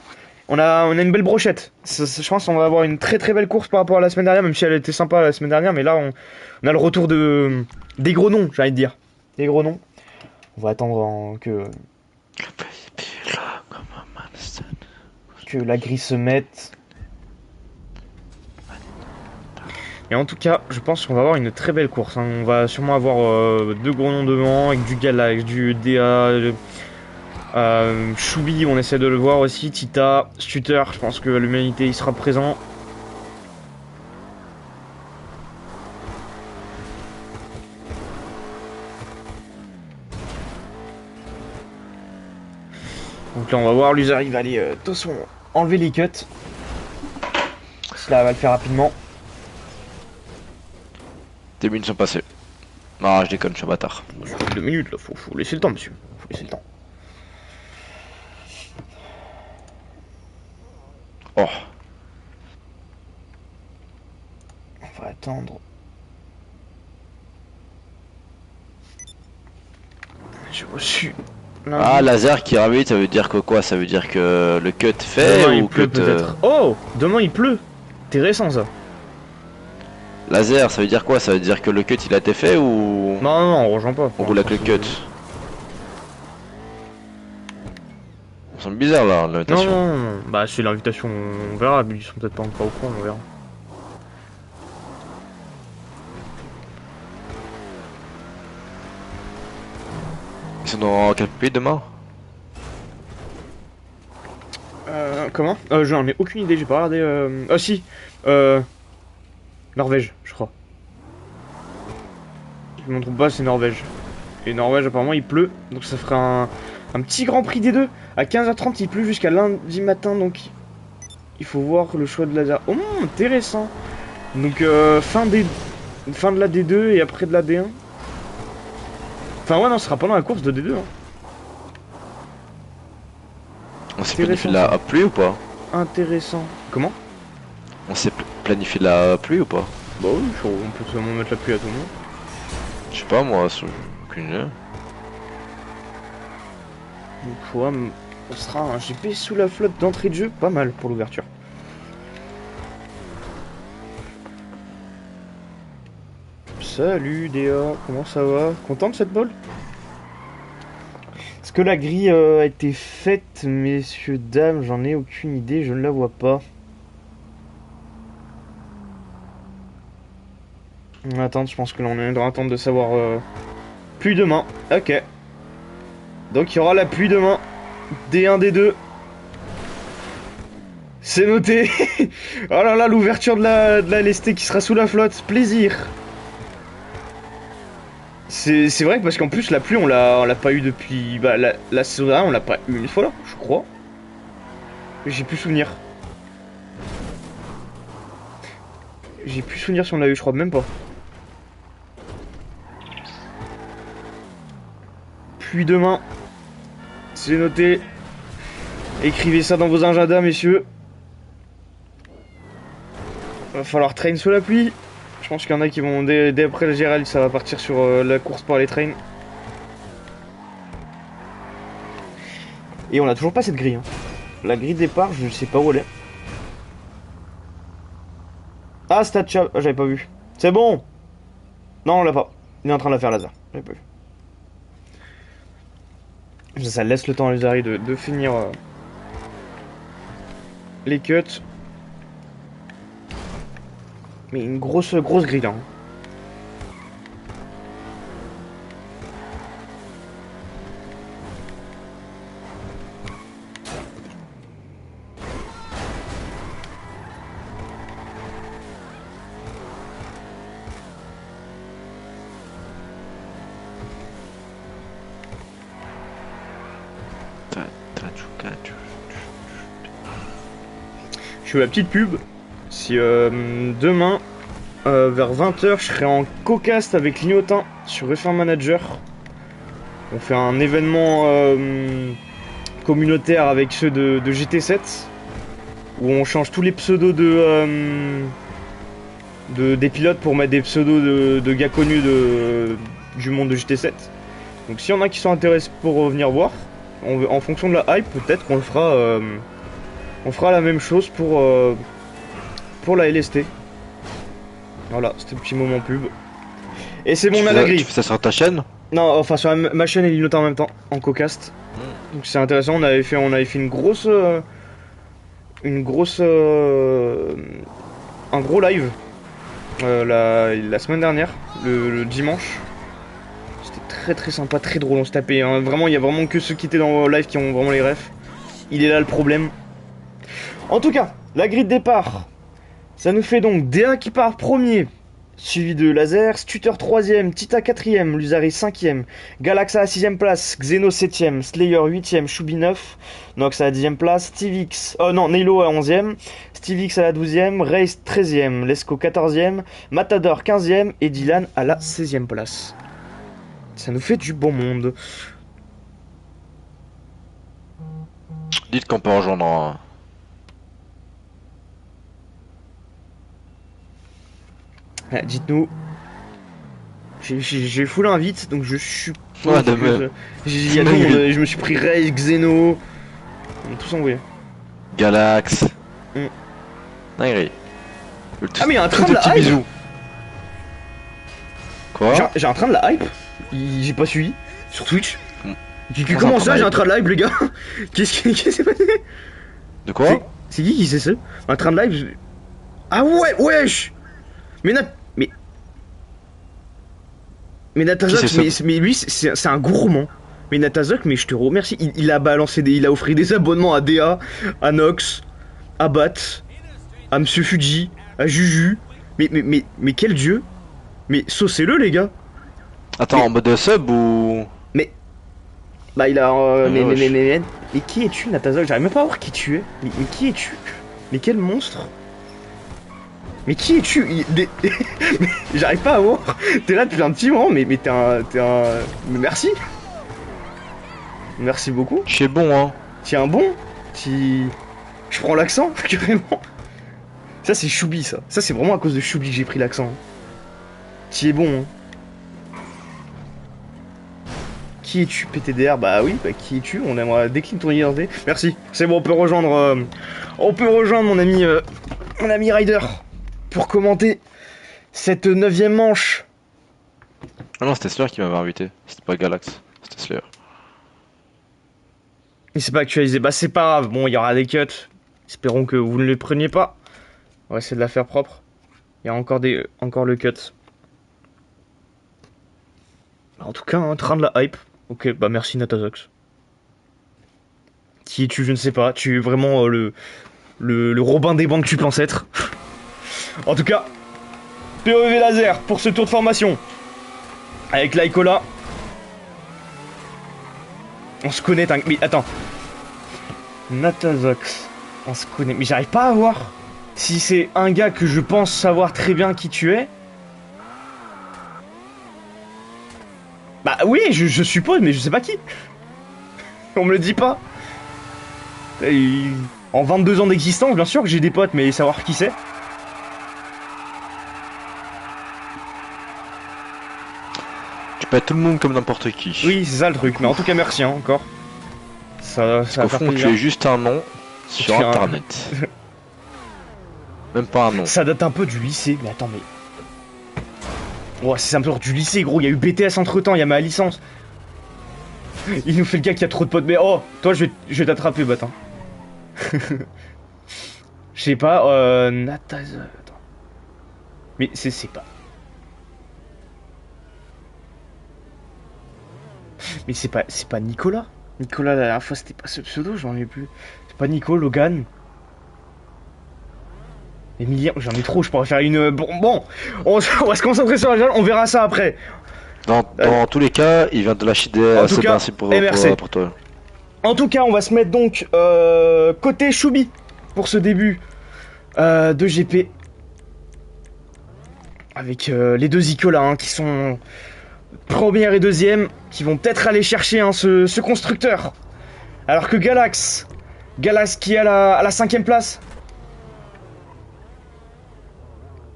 on a une belle brochette. Je pense qu'on va avoir une très très belle course par rapport à la semaine dernière, même si elle était sympa la semaine dernière. Mais là, on a le retour des gros noms, j'ai envie de dire. Des gros noms. On va attendre que la grille se mette. Et en tout cas, je pense qu'on va avoir une très belle course. Hein. On va sûrement avoir deux gros noms devant, avec du Galax, du DA, Choubi, on essaie de le voir aussi, Tita, Stutter, je pense que l'humanité il sera présent. Donc là on va voir, l'user il va aller de toute façon enlever les cuts. Cela va le faire rapidement. 2 minutes sont passées. Non, je déconne, je suis un bâtard. 2 minutes là, faut laisser le temps monsieur, faut laisser le temps. Oh. On va attendre. J'ai reçu. Ah, laser qui ramène, ça veut dire que quoi? Ça veut dire que le cut fait demain, ou il pleut peut-être. Oh, demain il pleut. Intéressant ça. Laser, ça veut dire quoi? Ça veut dire que le cut il a été fait ou... Non, on rejoint pas. On roule avec le cut. Ça semble bizarre là, l'invitation. Non, bah c'est l'invitation, on verra, ils sont peut-être pas encore au courant, on verra. Ils sont dans quel pays demain? Comment j'en ai aucune idée, j'ai pas regardé. Ah si, Norvège, je crois. Je me trompe pas, c'est Norvège. Et Norvège, apparemment, il pleut, donc ça fera un petit Grand Prix des deux. À 15h30, il pleut jusqu'à lundi matin, donc il faut voir le choix de laser. Oh, intéressant. Donc fin de la D2 et après de la D1. Enfin ouais, non, ce sera pendant la course de D2. Hein. On s'est planifié la pluie ou pas? Intéressant. Comment? On s'est planifié la pluie ou pas? Bah oui, on peut seulement mettre la pluie à tout le monde. Je sais pas moi, aucune idée. Donc ouais, on sera un GP sous la flotte d'entrée de jeu, pas mal pour l'ouverture. Salut DA, comment ça va? Content de cette ball? Est-ce que la grille a été faite, messieurs, dames? J'en ai aucune idée, je ne la vois pas. On attend, je pense que l'on est dans l'attente de savoir pluie demain. Ok. Donc il y aura la pluie demain. D1, D2. C'est noté. Oh là là, l'ouverture de la LST qui sera sous la flotte. Plaisir. C'est vrai que parce qu'en plus la pluie on l'a pas eu depuis bah, la saison dernière, on l'a pas eu une fois là, je crois. J'ai plus souvenir. J'ai plus souvenir si on l'a eu, je crois même pas. Puis demain, c'est noté. Écrivez ça dans vos agendas, messieurs. Va falloir train sous la pluie. Je pense qu'il y en a qui vont, dès après le Gérald, ça va partir sur la course par les trains. Et on a toujours pas cette grille. Hein. La grille de départ, je sais pas où elle est. Ah, Statcha, j'avais pas vu. C'est bon. Non, on l'a pas. Il est en train de la faire, laser. J'avais pas vu. Ça laisse le temps à Luzari de finir les cuts. Mais une grosse grille, hein. Je fais la petite pub. Si demain, vers 20 h, je serai en co-cast avec Clignotin sur F1 Manager. On fait un événement communautaire avec ceux de GT7. Où on change tous les pseudos des pilotes pour mettre des pseudos de gars connus du monde de GT7. Donc s'il y en a qui sont intéressés pour venir voir, en fonction de la hype, peut-être qu'on le fera... on fera la même chose pour la LST. Voilà, c'était le petit moment pub. Et c'est bon, on a la grille. Tu fais ça sur ta chaîne? Non, enfin sur ma chaîne et Linotin en même temps, en co-cast. Donc c'est intéressant, on avait fait une grosse... un gros live la semaine dernière, le dimanche. C'était très sympa, très drôle, on se tapait. Hein. Vraiment, il y a vraiment que ceux qui étaient dans le live qui ont vraiment les refs. Il est là le problème. En tout cas, la grille de départ, ça nous fait donc DA qui part premier, suivi de Laser, Stutter 3ème, Tita 4ème, Luzari 5ème, Galaxa à 6ème place, Xeno 7ème, Slayer 8ème, Shubi 9, Nox à la 10ème place, Stivix, Nelo à 11ème, Stivix à la 12ème, Race 13ème, Lesco 14ème, Matador 15ème et Dylan à la 16ème place. Ça nous fait du bon monde. Dites qu'on peut rejoindre un... Ah, dites-nous. J'ai full invite, donc je suis. Ouais, il y a tout le monde, je me suis pris Ray, Xeno. On a tous envoyé. Galax. Dinguerie. Ah, mais il y a un train de la hype. Bisou. Quoi? J'ai un train de la hype. J'ai pas suivi. Sur Twitch. Comment ça, j'ai un train de la hype, les gars? Qu'est-ce qui s'est passé? De quoi? C'est qui c'est ça? Un train de hype. Ah ouais, wesh! Mais Natazok, mais lui c'est un gourmand. Mais Natazok, mais je te remercie. Il a balancé il a offert des abonnements à DA, à Nox, à Bat, à Monsieur Fuji, à Juju. Mais quel dieu? Mais saucez-le, les gars. Attends, en mode sub ou... Bah il a mais qui es-tu, Natazok? J'arrive même pas à voir qui tu es. Mais qui es-tu? Mais quel monstre? Mais qui es-tu? J'arrive pas à voir. T'es là depuis un petit moment, mais t'es un... Mais merci. Merci beaucoup. Tu es bon, hein. Tu es un bon. Je prends l'accent, carrément. Ça c'est Choubi, ça. Ça c'est vraiment à cause de Choubi que j'ai pris l'accent. Tu es bon, hein. Qui es-tu, PTDR? Bah oui, bah qui es-tu? On aimerait décline ton identité. Merci. C'est bon, on peut rejoindre mon ami Ryder pour commenter cette 9ème manche. Ah non, c'était Slayer qui m'avait invité. C'était pas Galax, c'était Slayer. Il s'est pas actualisé. Bah c'est pas grave. Bon, il y aura des cuts. Espérons que vous ne les preniez pas. On va essayer de la faire propre. Il y a encore le cut. En tout cas, un train de la hype. Ok, bah merci Natazox. Qui es-tu? Je ne sais pas. Tu es vraiment le Robin des Bancs que tu penses être. En tout cas, POV Laser pour ce tour de formation. Avec Laikola. On se connaît, mais attends. Natazox. On se connaît. Mais j'arrive pas à voir si c'est un gars que je pense savoir très bien qui tu es. Bah oui, je suppose, mais je sais pas qui. On me le dit pas. En 22 ans d'existence, bien sûr que j'ai des potes, mais savoir qui c'est. Tu peux être tout le monde comme n'importe qui. Oui, c'est ça le truc, mais en tout cas merci hein, encore. Ça Au fond, tu es juste un nom sur internet. Même pas un nom. Ça date un peu du lycée, mais attends, mais... Ouais, c'est un peu du lycée, gros, il y a eu BTS entre-temps, il y a ma licence. Il nous fait le gars qui a trop de potes, mais oh, toi, je vais t'attraper, bâtard. Je sais pas, Nataz... Attends. Mais c'est pas... Mais c'est pas Nicolas. Nicolas, la dernière fois, c'était pas ce pseudo, j'en ai plus. C'est pas Nico, Logan. Emilien, j'en ai trop, je pourrais faire une... Bon, on va se concentrer sur la jale, on verra ça après. Dans tous les cas, il vient de lâcher des assez ainsi pour toi. En tout cas, on va se mettre donc côté Choubi pour ce début de GP. Avec les deux Icos là, hein, qui sont première et deuxième, qui vont peut-être aller chercher hein, ce constructeur. Alors que Galax qui est à la 5ème place.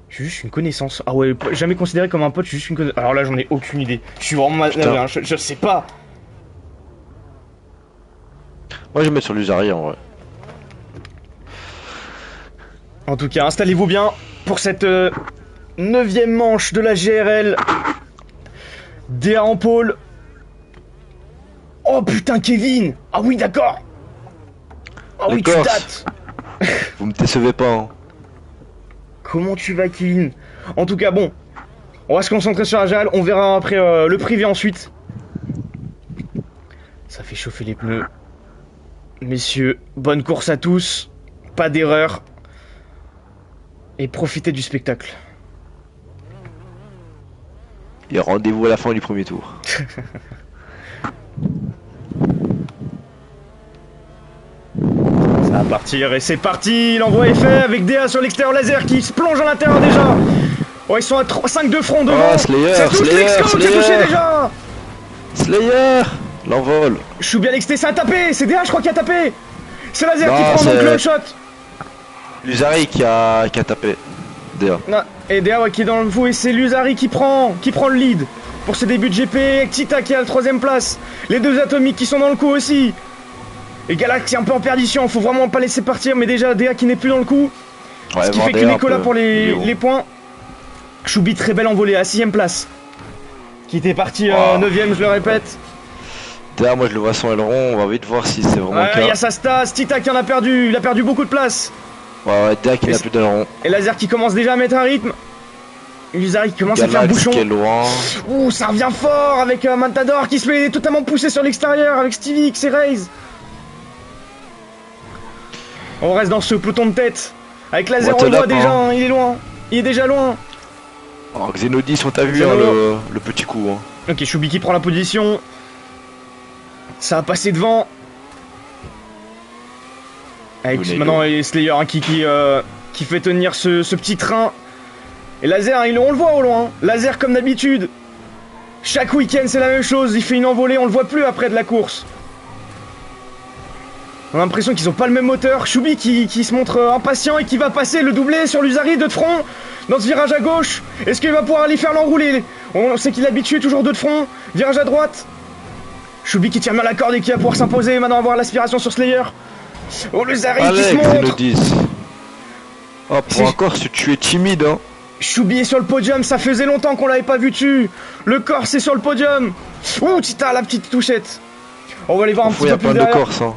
Je suis juste une connaissance. Ah ouais, jamais considéré comme un pote, je suis juste une connaissance. Alors là, j'en ai aucune idée. Je suis vraiment hein, je sais pas. Moi, je vais mettre sur l'Uzari en vrai. En tout cas, installez-vous bien pour cette 9ème manche de la GRL. DA en pôle. Oh putain, Kevin. Ah oui, d'accord. Ah oui, tu dates. Vous me décevez pas. Hein. Comment tu vas, Kevin? En tout cas, bon. On va se concentrer sur la GRL. On verra après le privé ensuite. Ça fait chauffer les pneus. Messieurs, bonne course à tous. Pas d'erreur. Et profitez du spectacle. Et rendez-vous à la fin du premier tour. Ça va partir et c'est parti. L'envoi est fait avec DA sur l'extérieur, Laser qui se plonge à l'intérieur déjà. Oh, ils sont à 5 de front devant. Oh, Slayer, ça touche l'Exco qui a touché déjà. Slayer, l'envol. Choubi à l'exté, ça a tapé. C'est DA je crois qui a tapé. C'est Laser qui prend donc le shot. L'Uzari qui a tapé. DA. Non, et DA ouais, qui est dans le fou et c'est l'Uzari qui prend le lead pour ce début de GP. Tita qui est à la 3ème place. Les deux atomiques qui sont dans le coup aussi. Et Galax est un peu en perdition, faut vraiment pas laisser partir, mais déjà DA qui n'est plus dans le coup. Ouais, ce qui fait que Nicolas pour les points. Choubi très belle envolée à 6ème place. Qui était parti 9ème, je le répète. DA, moi je le vois son aileron, on va vite voir si c'est vraiment le cas. Il y a sa stas, Tita qui en a perdu, il a perdu beaucoup de place. Ouais, DA qui n'a plus d'aileron. Et Laser qui commence déjà à mettre un rythme. Luzari qui commence à faire un bouchon. Qui est loin. Ouh, ça revient fort avec Matador qui se fait totalement pousser sur l'extérieur avec Stevie, c'est Raze. On reste dans ce peloton de tête. Avec Laser, on le voit déjà, hein, il est loin. Il est déjà loin. Oh, Xenodis, on t'a vu hein, le petit coup. Hein. Ok, Choubi qui prend la position. Ça va passer devant. Avec maintenant Slayer hein, qui fait tenir ce petit train. Et Laser, hein, on le voit au loin. Laser comme d'habitude. Chaque week-end c'est la même chose. Il fait une envolée, on le voit plus après de la course. On a l'impression qu'ils ont pas le même moteur. Choubi qui se montre impatient et qui va passer le doublé sur l'Uzari de front dans ce virage à gauche. Est-ce qu'il va pouvoir aller faire l'enroulé? On sait qu'il est habitué toujours de front. Virage à droite. Choubi qui tire bien la corde et qui va pouvoir s'imposer. Maintenant avoir l'aspiration sur Slayer. Oh l'Uzari qui se montre. Oh pour encore si tu es timide hein. Choubi est sur le podium, ça faisait longtemps qu'on l'avait pas vu dessus. Le Corse est sur le podium. Ouh Tita la petite touchette. On va aller voir un petit peu plus derrière. Corse, hein.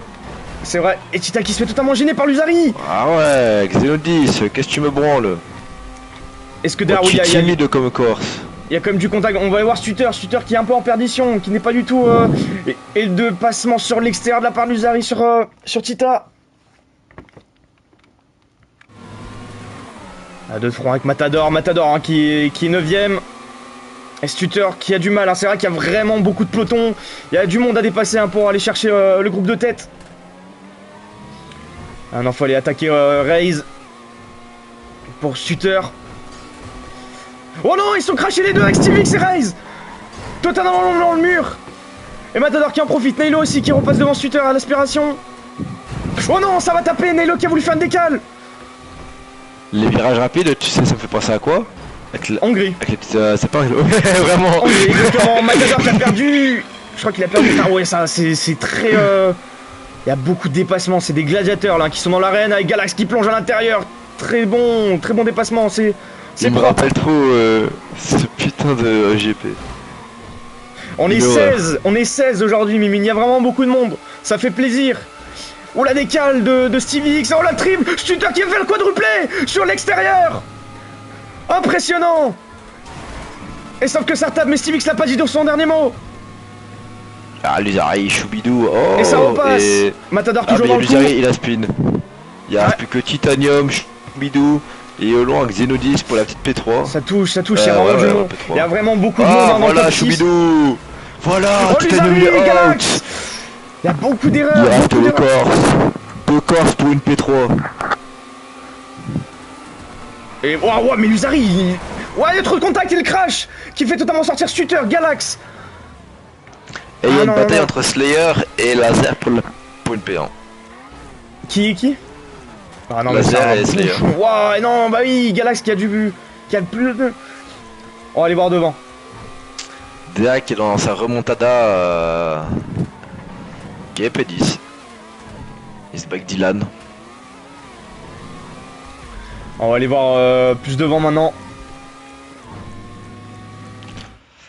C'est vrai, et Tita qui se fait totalement gêner par l'Uzari. Ah ouais, Xenodis, qu'est-ce que tu me branles? Est-ce que derrière, il y a timide comme Corse. Il y a quand même du contact, on va aller voir Stutter qui est un peu en perdition, qui n'est pas du tout... et de passement sur l'extérieur de la part de l'Uzari sur Tita. À deux fronts avec Matador hein, qui est 9ème. Et Stutter qui a du mal, hein. C'est vrai qu'il y a vraiment beaucoup de pelotons. Il y a du monde à dépasser hein, pour aller chercher le groupe de tête. Maintenant faut aller attaquer Raze. Pour Stutter. Oh non, ils sont crachés les deux avec Stevix et Raze. Totalement dans le mur. Et Matador qui en profite, Nailo aussi qui repasse devant Stutter à l'aspiration. Oh non, ça va taper, Nailo qui a voulu faire une décale. Les virages rapides, tu sais, ça me fait penser à quoi? Hongrie. Avec les petites... c'est pas... vraiment. Hongrie, exactement. Matador qui a perdu. Je crois qu'il a perdu. Ah ouais, ça, c'est très... Il y a beaucoup de dépassements, c'est des gladiateurs là qui sont dans l'arène avec Galax qui plonge à l'intérieur. Très bon dépassement, c'est Il me propre. rappelle trop ce putain de GP. On est 16 aujourd'hui, Mimine, il y a vraiment beaucoup de monde, ça fait plaisir. Oh la décale de Stevie X, oh la triple, Stutter qui a fait le quadruplé sur l'extérieur. Impressionnant. Et sauf que ça retape, mais Stevie X l'a pas dit dans son dernier mot. Ah, Luzari, Choubidou, oh. Et ça repasse. Matador toujours dans le coup. Luzari, il a spin. Il reste plus que Titanium, Choubidou, et au loin Xenodis pour la petite P3. Ça touche, il y a vraiment du monde. Il y a vraiment beaucoup de monde dans le top 6. Choubidou. Voilà, oh, Titanium, il est out. Il y a beaucoup d'erreurs. Il reste le Corse. Deux Corse pour une P3. Et waouh, mais Luzari, ouais, il y a trop de contact, il crash, qui fait totalement sortir Stutter, Galax. Et il y a une bataille entre Slayer et Laser pour une P1. Qui ah non, Laser et Slayer. Waouh, non, bah oui, Galax qui a le plus de... On va aller voir devant. DA qui est dans sa remontada qui est P10. Il se bat avec Dylan. On va aller voir plus devant maintenant.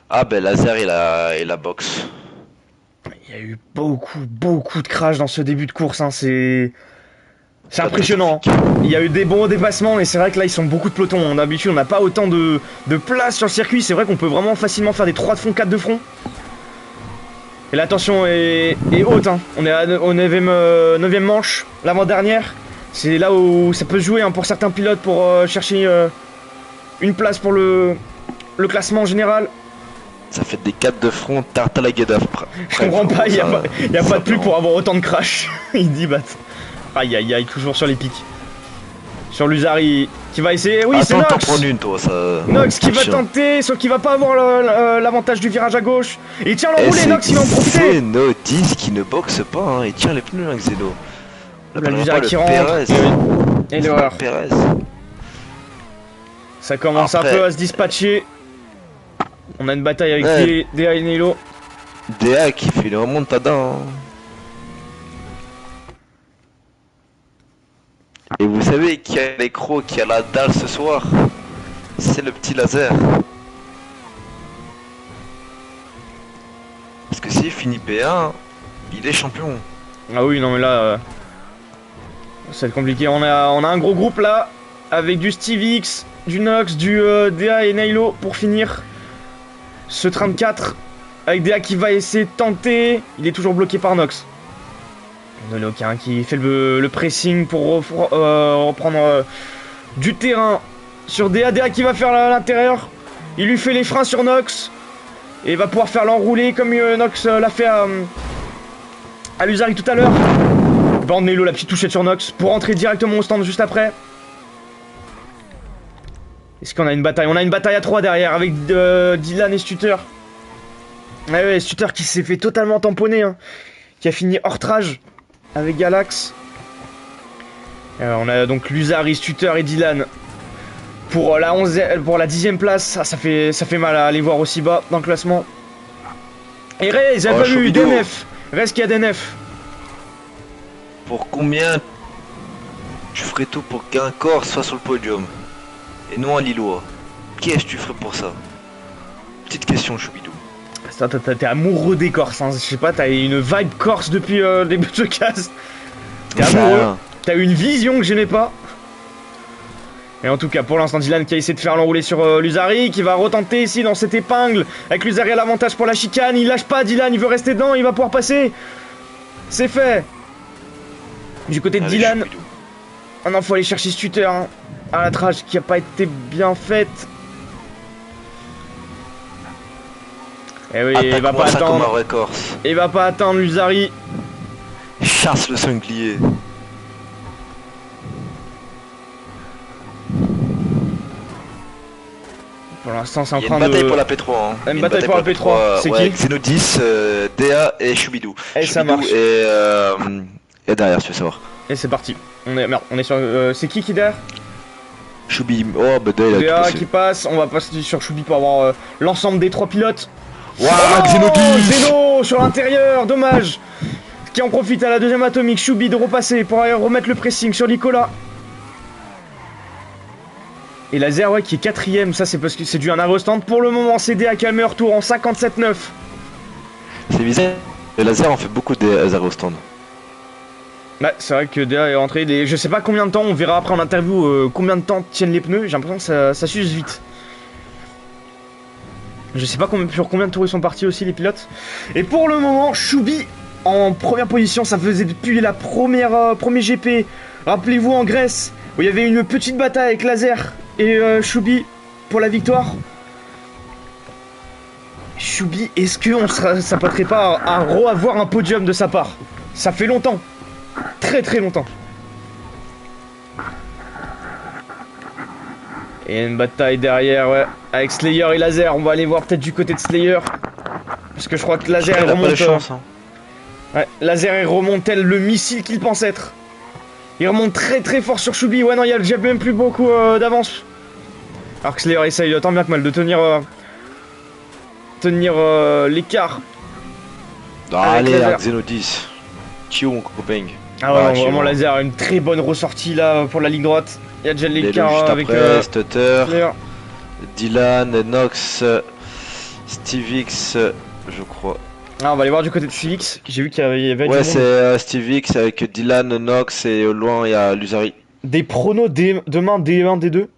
Ah ben Laser et la boxe. Il y a eu beaucoup de crash dans ce début de course, hein. C'est impressionnant. Il y a eu des bons dépassements, mais c'est vrai que là ils sont beaucoup de pelotons. D'habitude on n'a pas autant de place sur le circuit. C'est vrai qu'on peut vraiment facilement faire des 3 de front, 4 de front. Et la tension est haute, hein. On est au 9ème manche, l'avant-dernière. C'est là où ça peut jouer, hein, pour certains pilotes pour chercher une place pour le classement général. Ça fait des 4 de front, tarte à la guédaf. Je comprends pas, il y a pas de pluie pour avoir autant de crash. Il dit bah... Aïe aïe aïe, toujours sur les pics. Sur Luzari qui va essayer, oui c'est Nox. Prendre une, toi, ça... Nox qui va tenter, sauf qu'il va pas avoir l'avantage du virage à gauche. Et il tient l'enroulé, Nox il va en profiter. C'est Xenodis qui ne boxe pas, hein. Il tient les pneus, hein, Xeno. La Luzari qui rentre. Et l'erreur. Ça commence un peu à se dispatcher. On a une bataille avec DA et Nelo. DA qui fait une remontada, hein. Et vous savez qui a les crocs, qui a la dalle ce soir? C'est le petit Laser. Parce que s'il finit P1, il est champion. Ah oui, non mais là... ça va être compliqué. On a un gros groupe là, avec du Steve X, du Nox, du DA et Nailo pour finir ce 34. Avec DA qui va essayer de tenter. Il est toujours bloqué par Nox. Nolok hein, qui fait le pressing pour reprendre du terrain sur DA. DA qui va faire l'intérieur. Il lui fait les freins sur Nox. Et va pouvoir faire l'enroulé comme Nox l'a fait à Luzari tout à l'heure. Nelo la petite touchette sur Nox pour rentrer directement au stand juste après. Est-ce qu'on a une bataille? On a une bataille à 3 derrière avec Dylan et Stutter. Ah ouais, Stutter qui s'est fait totalement tamponner, hein, qui a fini hors trage avec Galax. On a donc Luzari, Stutter et Dylan pour la 10ème place. Ah, ça fait mal à aller voir aussi bas dans le classement. Et Rez, j'avais pas vu DNF. Rez qui a DNF. Pour combien tu ferais tout pour qu'un Corse soit sur le podium et non un Lillois? Qu'est-ce que tu ferais pour ça? Petite question, Choubidou. T'es amoureux des Corses, hein. Je sais pas, t'as une vibe Corse depuis le début de ce cast. T'es amoureux. T'as eu une vision que j'aimais pas. Et en tout cas, pour l'instant, Dylan qui a essayé de faire l'enroulé sur Luzari, qui va retenter ici dans cette épingle, avec Luzari à l'avantage pour la chicane. Il lâche pas Dylan, il veut rester dedans, il va pouvoir passer. C'est fait. Du côté de Dylan. Ah non, faut aller chercher Stutter, hein. À la trage qui a pas été bien faite. Eh oui, il va pas attendre. Il va pas attendre Luzari. Chasse le sanglier. Pour l'instant, c'est en train de... une bataille pour la P3. Hein. Une bataille pour la P3. C'est qui? Xenodis, DA et Choubidou. Et ça marche. Et derrière, tu veux savoir. Et c'est parti. On est sur. C'est qui est derrière? Choubi. Oh, bah DA qui passe. On va passer sur Choubi pour avoir l'ensemble des 3 pilotes. Waouh, Xenodis! Zeno sur l'intérieur, dommage. qui en profite à la deuxième atomique. Choubi de repasser pour aller remettre le pressing sur Nicolas. Et Laser, ouais, qui est quatrième. Ça, c'est parce que c'est dû à un arrêt stand. Pour le moment, c'est DA qui a le meilleur tour en 57,9. C'est bizarre. Le Laser en fait beaucoup des arrêts au stand. Ouais, c'est vrai que DA est rentré. Je sais pas combien de temps, on verra après en interview combien de temps tiennent les pneus. J'ai l'impression que ça s'use vite. Je sais pas sur combien de tours ils sont partis aussi, les pilotes. Et pour le moment, Choubi en première position. Ça faisait depuis la premier GP. Rappelez-vous en Grèce, où il y avait une petite bataille avec Laser et Choubi pour la victoire. Choubi, est-ce qu'on s'apprêterait pas à revoir un podium de sa part? Ça fait longtemps. Très très longtemps. Et une bataille derrière, ouais. Avec Slayer et Laser. On va aller voir peut-être du côté de Slayer. Parce que je crois que Laser il remonte. Chance, hein. Ouais, Laser il remonte tel le missile qu'il pense être. Il remonte très très fort sur Choubi. Ouais, non, il y a déjà même plus beaucoup d'avance. Alors que Slayer essaye tant bien que mal de tenir l'écart. Allez, Xeno 10. Tio, mon copain. Ah ouais, non, vraiment Laser a une très bonne ressortie là pour la ligne droite. Il y a déjà l'écart avec Stutter, Slayer. Dylan, Nox, Stevix, je crois. Ah, on va aller voir du côté de Stevix. J'ai vu qu'il y avait ouais, c'est Stevix avec Dylan, Nox et au loin il y a Lusari. Des pronos demain D1, D2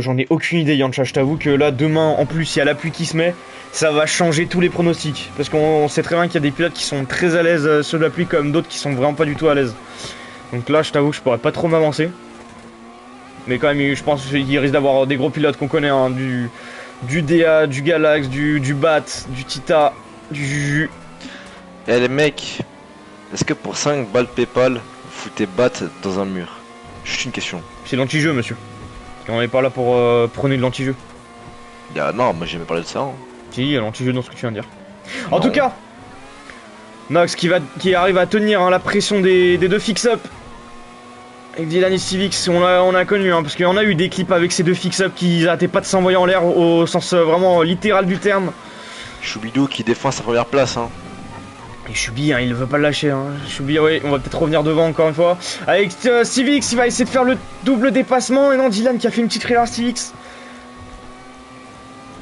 j'en ai aucune idée, Yancha. Je t'avoue que là, demain, en plus, il y a la pluie qui se met. Ça va changer tous les pronostics. Parce qu'on sait très bien qu'il y a des pilotes qui sont très à l'aise sur la pluie, comme d'autres qui sont vraiment pas du tout à l'aise. Donc là, je t'avoue que je pourrais pas trop m'avancer. Mais quand même, je pense qu'il risque d'avoir des gros pilotes qu'on connaît, hein, du DA, du Galax, du Bat, du Tita, du Juju. Eh les mecs, est-ce que pour 5 balles Paypal, vous foutez Bat dans un mur? Juste une question. C'est l'anti-jeu, monsieur. On n'est pas là pour prôner de l'anti-jeu. Non, moi j'ai jamais parlé de ça. Hein. Si, il y a l'anti-jeu dans ce que tu viens de dire. En tout cas, Nox qui arrive à tenir hein, la pression des deux fix-up. Avec Dylan et Stevix, on a connu, hein, parce qu'on a eu des clips avec ces deux fix-up qui n'arrêtaient pas de s'envoyer en l'air au sens vraiment littéral du terme. Choubidou qui défend sa première place. Hein. Et Choubi, hein, il veut pas le lâcher. Hein. Choubi, ouais, on va peut-être revenir devant encore une fois. Avec Stevix, il va essayer de faire le double dépassement. Et non, Dylan qui a fait une petite trailer Stevix.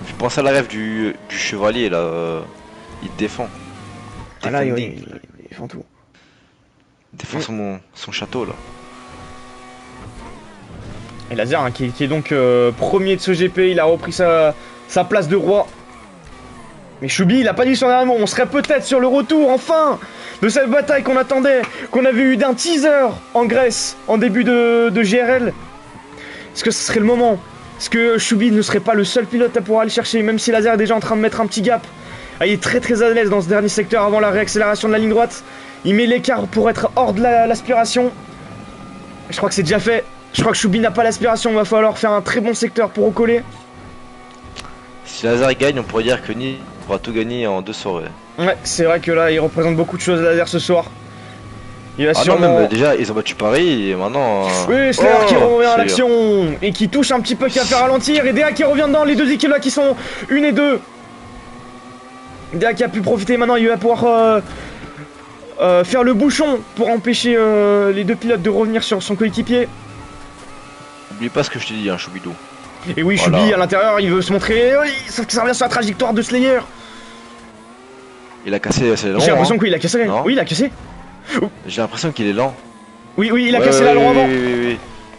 Je pense à la rêve du chevalier là. Il défend. Ah là, il défend tout. Il défend son château là. Et Laser hein, qui est donc premier de ce GP, il a repris sa place de roi. Mais Choubi, il a pas dit son dernier mot. On serait peut-être sur le retour, enfin, de cette bataille qu'on attendait, qu'on avait eu d'un teaser en Grèce, en début de GRL. Est-ce que ce serait le moment? Est-ce que Choubi ne serait pas le seul pilote à pouvoir aller chercher, même si Laser est déjà en train de mettre un petit gap? Ah, il est très très à l'aise dans ce dernier secteur avant la réaccélération de la ligne droite. Il met l'écart pour être hors de l'aspiration. Je crois que c'est déjà fait. Je crois que Choubi n'a pas l'aspiration. Il va falloir faire un très bon secteur pour recoller. Si Laser gagne, on pourrait dire que Ni pourra tout gagner en 2 soirées. Ouais, c'est vrai que là, il représente beaucoup de choses Laser ce soir. Il va sûrement... non, même déjà, ils ont battu Paris et maintenant... Oui, Slayer qui revient à l'action et qui touche un petit peu, qui a fait ralentir. Et DA qui revient dedans, les deux équipes là qui sont 1 et 2. DA qui a pu profiter maintenant, il va pouvoir faire le bouchon pour empêcher les deux pilotes de revenir sur son coéquipier. N'oublie pas ce que je t'ai dit, hein, Choubidou. Et oui, voilà. Choubi à l'intérieur, il veut se montrer. Oui, ça revient sur la trajectoire de Slayer. Il a cassé ses ailerons. J'ai l'impression qu'il a cassé. Oui, il a cassé. J'ai l'impression qu'il est lent. Oui, il a cassé l'aileron avant. Oui.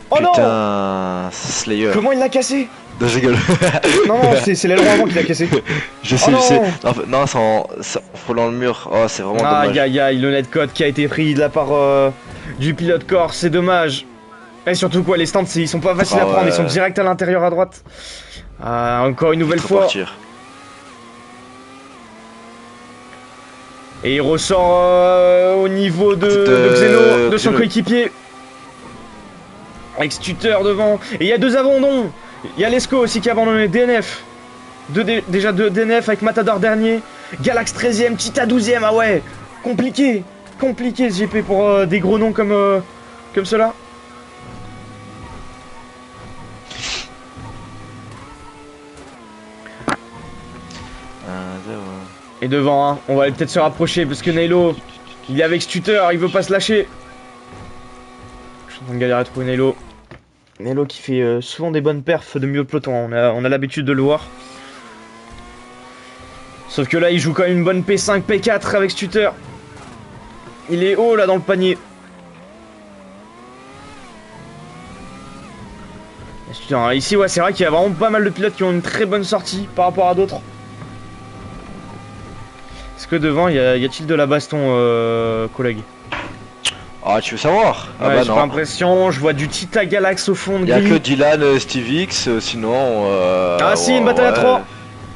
Oh putain, Slayer. Comment il l'a cassé? Non, je rigole. Non, c'est l'aileron avant qu'il a cassé. Je sais. Non, c'est en frôlant le mur. Oh, c'est vraiment dommage. Aïe, le netcode qui a été pris de la part du pilote corse, c'est dommage. Et surtout quoi, les stands ils sont pas faciles à prendre, ils sont direct à l'intérieur à droite. Encore une nouvelle fois. Partir. Et il ressort au niveau de Xeno, de son coéquipier. Avec Stutter devant. Et il y a 2 abandons. Il y a Lesco aussi qui a abandonné. DNF. Déjà 2 DNF avec Matador dernier. Galax 13ème, Tita 12ème. Ah ouais. Compliqué ce GP pour des gros noms comme cela. Et devant, hein, on va peut-être se rapprocher parce que Nailo Il est avec Stutter, il veut pas se lâcher. Je suis en train de galérer à trouver Nelo. Nelo qui fait souvent des bonnes perfs de milieu de peloton, on a l'habitude de le voir. Sauf que là il joue quand même une bonne P5, P4 avec Stutter. Il est haut là dans le panier. Ici ouais c'est vrai qu'il y a vraiment pas mal de pilotes qui ont une très bonne sortie par rapport à d'autres. Est-ce que devant y a-t-il de la baston collègue? Ah tu veux savoir? Ouais, Ah bah j'ai non. pas l'impression, je vois du Tita Galax au fond de Y'a que grille. Dylan, Steve X, sinon... Ah si, une bataille à 3.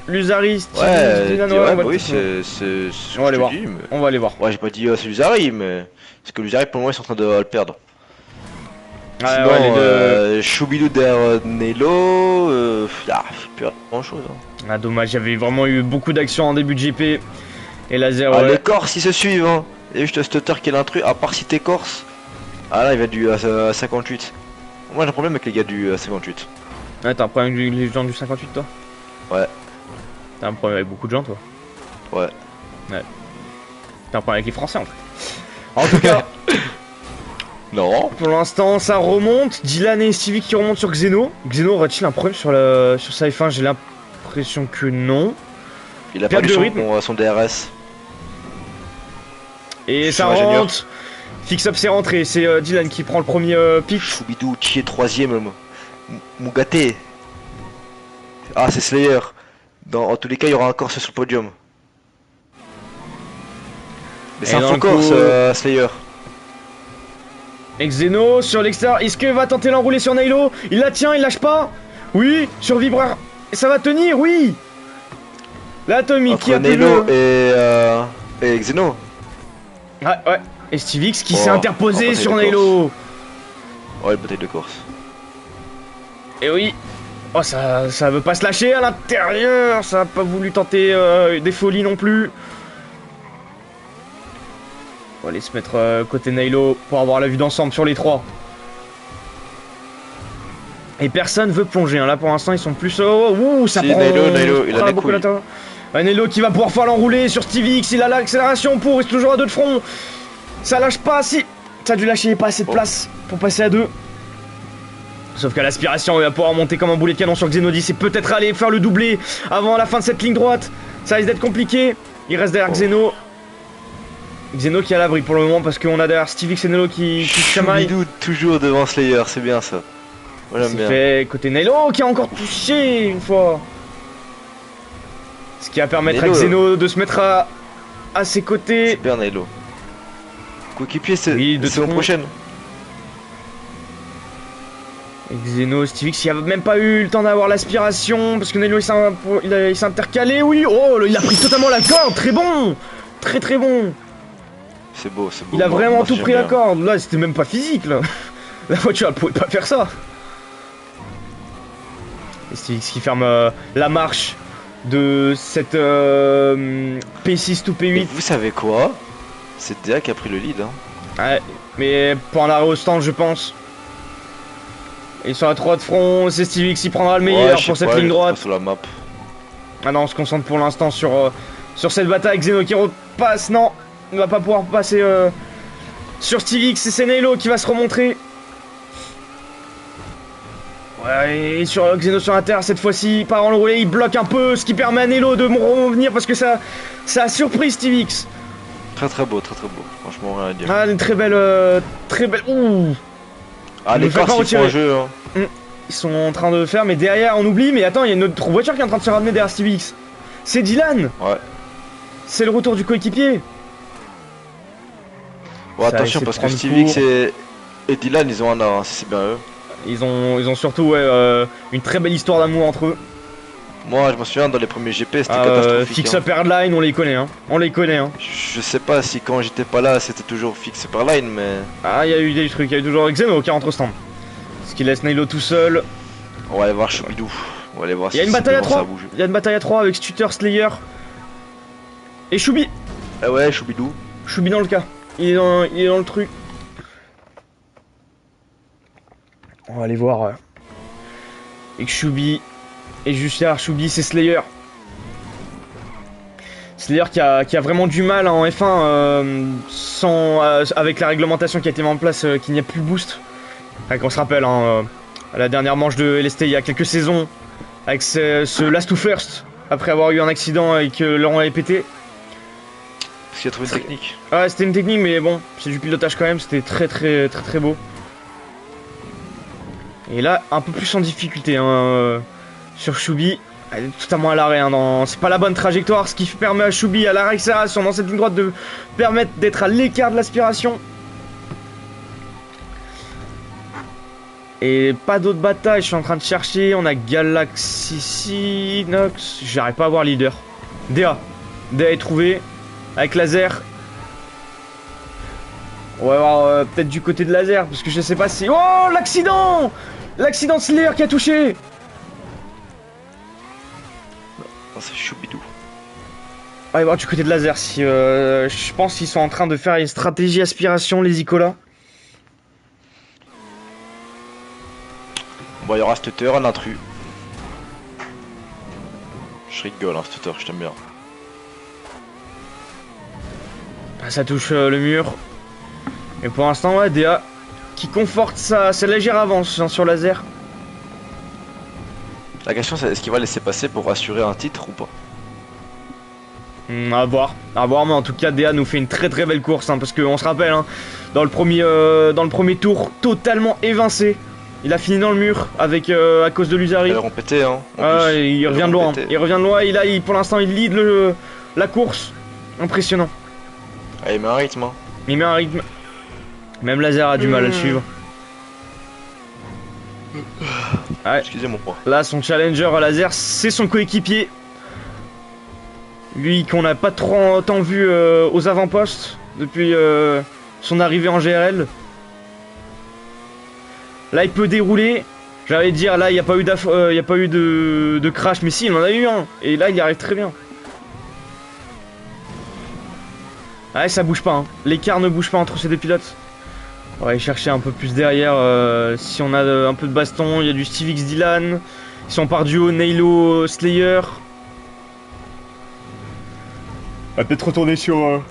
Luzari, Steve, Ouais, Dylan, ouais, ouais, bah on va oui, le- c'est ce On va que aller je voir. te dis, mais... On va aller voir. Ouais, j'ai pas dit c'est Luzari, mais... Parce que Luzari, pour le moment, ils sont en train de le perdre. Ouais, Sinon, ouais, les deux. Choubidou derrière Nelo, plus grand chose. Hein. Ah dommage, j'avais vraiment eu beaucoup d'actions en début de GP. Et laser, Ah, ouais. les Corses, ils se suivent, hein. Et juste stutter qui est l'intrus, à part si t'es Corse. Ah là, il va du 58. Moi, j'ai un problème avec les gars du 58. Ouais, t'as un problème avec les gens du 58 toi? Ouais. T'as un problème avec beaucoup de gens toi? Ouais. Ouais. T'as un problème avec les Français en fait. En tout cas, Non. pour l'instant ça remonte. Dylan et Stevie qui remontent sur Xeno. Xeno aurait-il un problème sur sa F1? J'ai l'impression que non. Il a Perte perdu de son, rythme. son DRS. Et Je ça suis ingénieur. rentre. Fix-up c'est rentré. C'est Dylan qui prend le premier pick. Choubidou, qui est troisième. Mougaté. Ah, c'est Slayer. En tous les cas, il y aura un Corse sur le podium. Mais c'est Et un dans faux le Corse, coup- Slayer. Et Xeno sur l'extérieur. Est-ce que va tenter l'enrouler sur Nailo? Il la tient, il lâche pas. Oui, sur vibreur. Ça va tenir, oui. Là, Tommy qui Entre a pu Nelo le... et Xeno. Ouais. Et Steve X qui Oh, s'est en interposé bataille sur de Nailo. Ouais, une bataille de Corse. Et oui. Oh, ça veut pas se lâcher à l'intérieur. Ça a pas voulu tenter des folies non plus. On va aller se mettre côté Nailo pour avoir la vue d'ensemble sur les trois. Et personne veut plonger. Hein. Là, pour l'instant, ils sont plus... Oh, ouh, ça Si, prend... Nailo, il prend a des beaucoup couilles. l'intérieur. Ouais, Nailo qui va pouvoir faire l'enrouler sur Steve X. Il a l'accélération pour... Il est toujours à 2 de front. Ça lâche pas, si. Ça a dû lâcher, il n'y a pas assez de place pour passer à 2. Sauf qu'à l'aspiration, il va pouvoir monter comme un boulet de canon sur Xenodis et peut-être aller faire le doublé avant la fin de cette ligne droite. Ça risque d'être compliqué. Il reste derrière Xeno. Xeno qui est à l'abri pour le moment parce qu'on a derrière Steve X et Nelo qui se chamaillent. Choubidou toujours devant Slayer, c'est bien ça. Moi j'aime C'est bien. fait côté Nelo qui a encore touché une fois. Ce qui va permettre à Nelo. Xeno de se mettre à ses côtés. C'est bien Nelo. Coéquipier, c'est Oui, de saison tout. prochaine. Et Xeno, Steve X, il a même pas eu le temps d'avoir l'aspiration parce que Nelo il s'est intercalé. Oui, oh, il a pris totalement la corde. Très bon. Très bon. C'est beau, c'est beau. Il a Moi, vraiment moi, tout j'aime pris la bien. corde. Là, c'était même pas physique là. La voiture elle pouvait pas faire ça. Et Steve X qui ferme la marche de cette P6 to Et P8. vous savez quoi? C'est DA qui a pris le lead. Hein. Ouais, mais pour un arrêt au stand, je pense. Et sur la 3 de front, c'est Steve X qui prendra le meilleur Ouais, je pour sais cette pas, ligne je droite. sais pas sur la map. Ah non, on se concentre pour l'instant sur cette bataille. Xeno qui repasse. Non, il va pas pouvoir passer sur Steve X. Et c'est Nelo qui va se remontrer. Ouais, et sur Xeno sur l'inter, cette fois-ci, par en le relais, il bloque un peu, ce qui permet à Nelo de revenir parce que ça a surpris Steve X. Très beau. Franchement, rien à dire. Ah, une très belle. Ouh! Ah, ne les fais pas Corses, ils font retirer. un jeu. Hein. Ils sont en train de faire, mais derrière, on oublie. Mais attends, il y a une autre voiture qui est en train de se ramener derrière Steve X. C'est Dylan! Ouais. C'est le retour du coéquipier. Bon, Ça attention, essaie de parce que prendre Steve X court. et Dylan, ils ont un an, hein, si c'est bien eux. Ils ont surtout une très belle histoire d'amour entre eux. Moi, je me souviens, dans les premiers GP, c'était catastrophique. Fix hein. Up Airline, on les connaît. Hein. On les connaît. Hein. Je sais pas si quand j'étais pas là, c'était toujours fixe par line, mais... Ah, il y a eu des trucs. Il y a eu toujours Xeno qui rentre au stand. Ce qui laisse Nailo tout seul. On va aller voir Choubidou. On va aller voir Il y a si une bataille à devant, ça 3. bouge. Il y a une bataille à 3 avec Stutter, Slayer et Choubi. Ah ouais, Choubidou. Choubi dans le cas. Il est dans le truc. On va aller voir. Et Choubi. Et juste derrière Choubi, c'est Slayer. C'est-à-dire qu'il y a vraiment du mal en F1 avec la réglementation qui a été mise en place, qu'il n'y a plus le boost. Enfin, qu'on se rappelle, hein, à la dernière manche de LST il y a quelques saisons, avec ce last to first, après avoir eu un accident et que Laurent avait pété. Parce qu'il a trouvé une technique. Ouais, c'était une technique, mais bon, c'est du pilotage quand même, c'était très beau. Et là, un peu plus en difficulté hein, sur Choubi. Elle est totalement à l'arrêt, hein, c'est pas la bonne trajectoire, ce qui permet à Choubi, à la réaccélération dans cette ligne droite de permettre d'être à l'écart de l'aspiration. Et pas d'autres batailles, je suis en train de chercher, on a Galaxy Nox, j'arrive pas à voir leader. DA est trouvé, avec laser. On va voir peut-être du côté de laser, parce que je sais pas si... Oh, l'accident! L'accident de Slayer qui a touché! C'est Choubidou. On va voir du côté de laser si je pense qu'ils sont en train de faire une stratégie aspiration les Icolas. Bon, il y aura Stutter, un intrus. Je rigole, hein, Stutter, je t'aime bien. Ça touche le mur. Et pour l'instant, ouais, DA qui conforte sa légère avance hein, sur laser. La question c'est est-ce qu'il va laisser passer pour assurer un titre ou pas? À voir, mais en tout cas DA nous fait une très belle course hein, parce qu'on se rappelle hein, dans le premier tour totalement évincé. Il a fini dans le mur avec à cause de l'Usari. Ils ont pété hein. Il revient de loin. Il revient de loin et pour l'instant il lead la course. Impressionnant. Ah, il met un rythme hein. Il met un rythme. Même laser a du mal à le suivre. Ouais. Excusez-moi. Là, son challenger à laser, c'est son coéquipier. Lui qu'on n'a pas trop tant vu aux avant-postes depuis son arrivée en GRL. Là, il peut dérouler. J'allais dire, là, il n'y a pas eu, de crash, mais si, il en a eu un. Et là, il y arrive très bien. Ouais, ça bouge pas. Hein. L'écart ne bouge pas entre ces deux pilotes. On va aller chercher un peu plus derrière si on a un peu de baston. Il y a du Steve X Dylan. Si on part du haut, Nailo Slayer. On va peut-être retourner sur.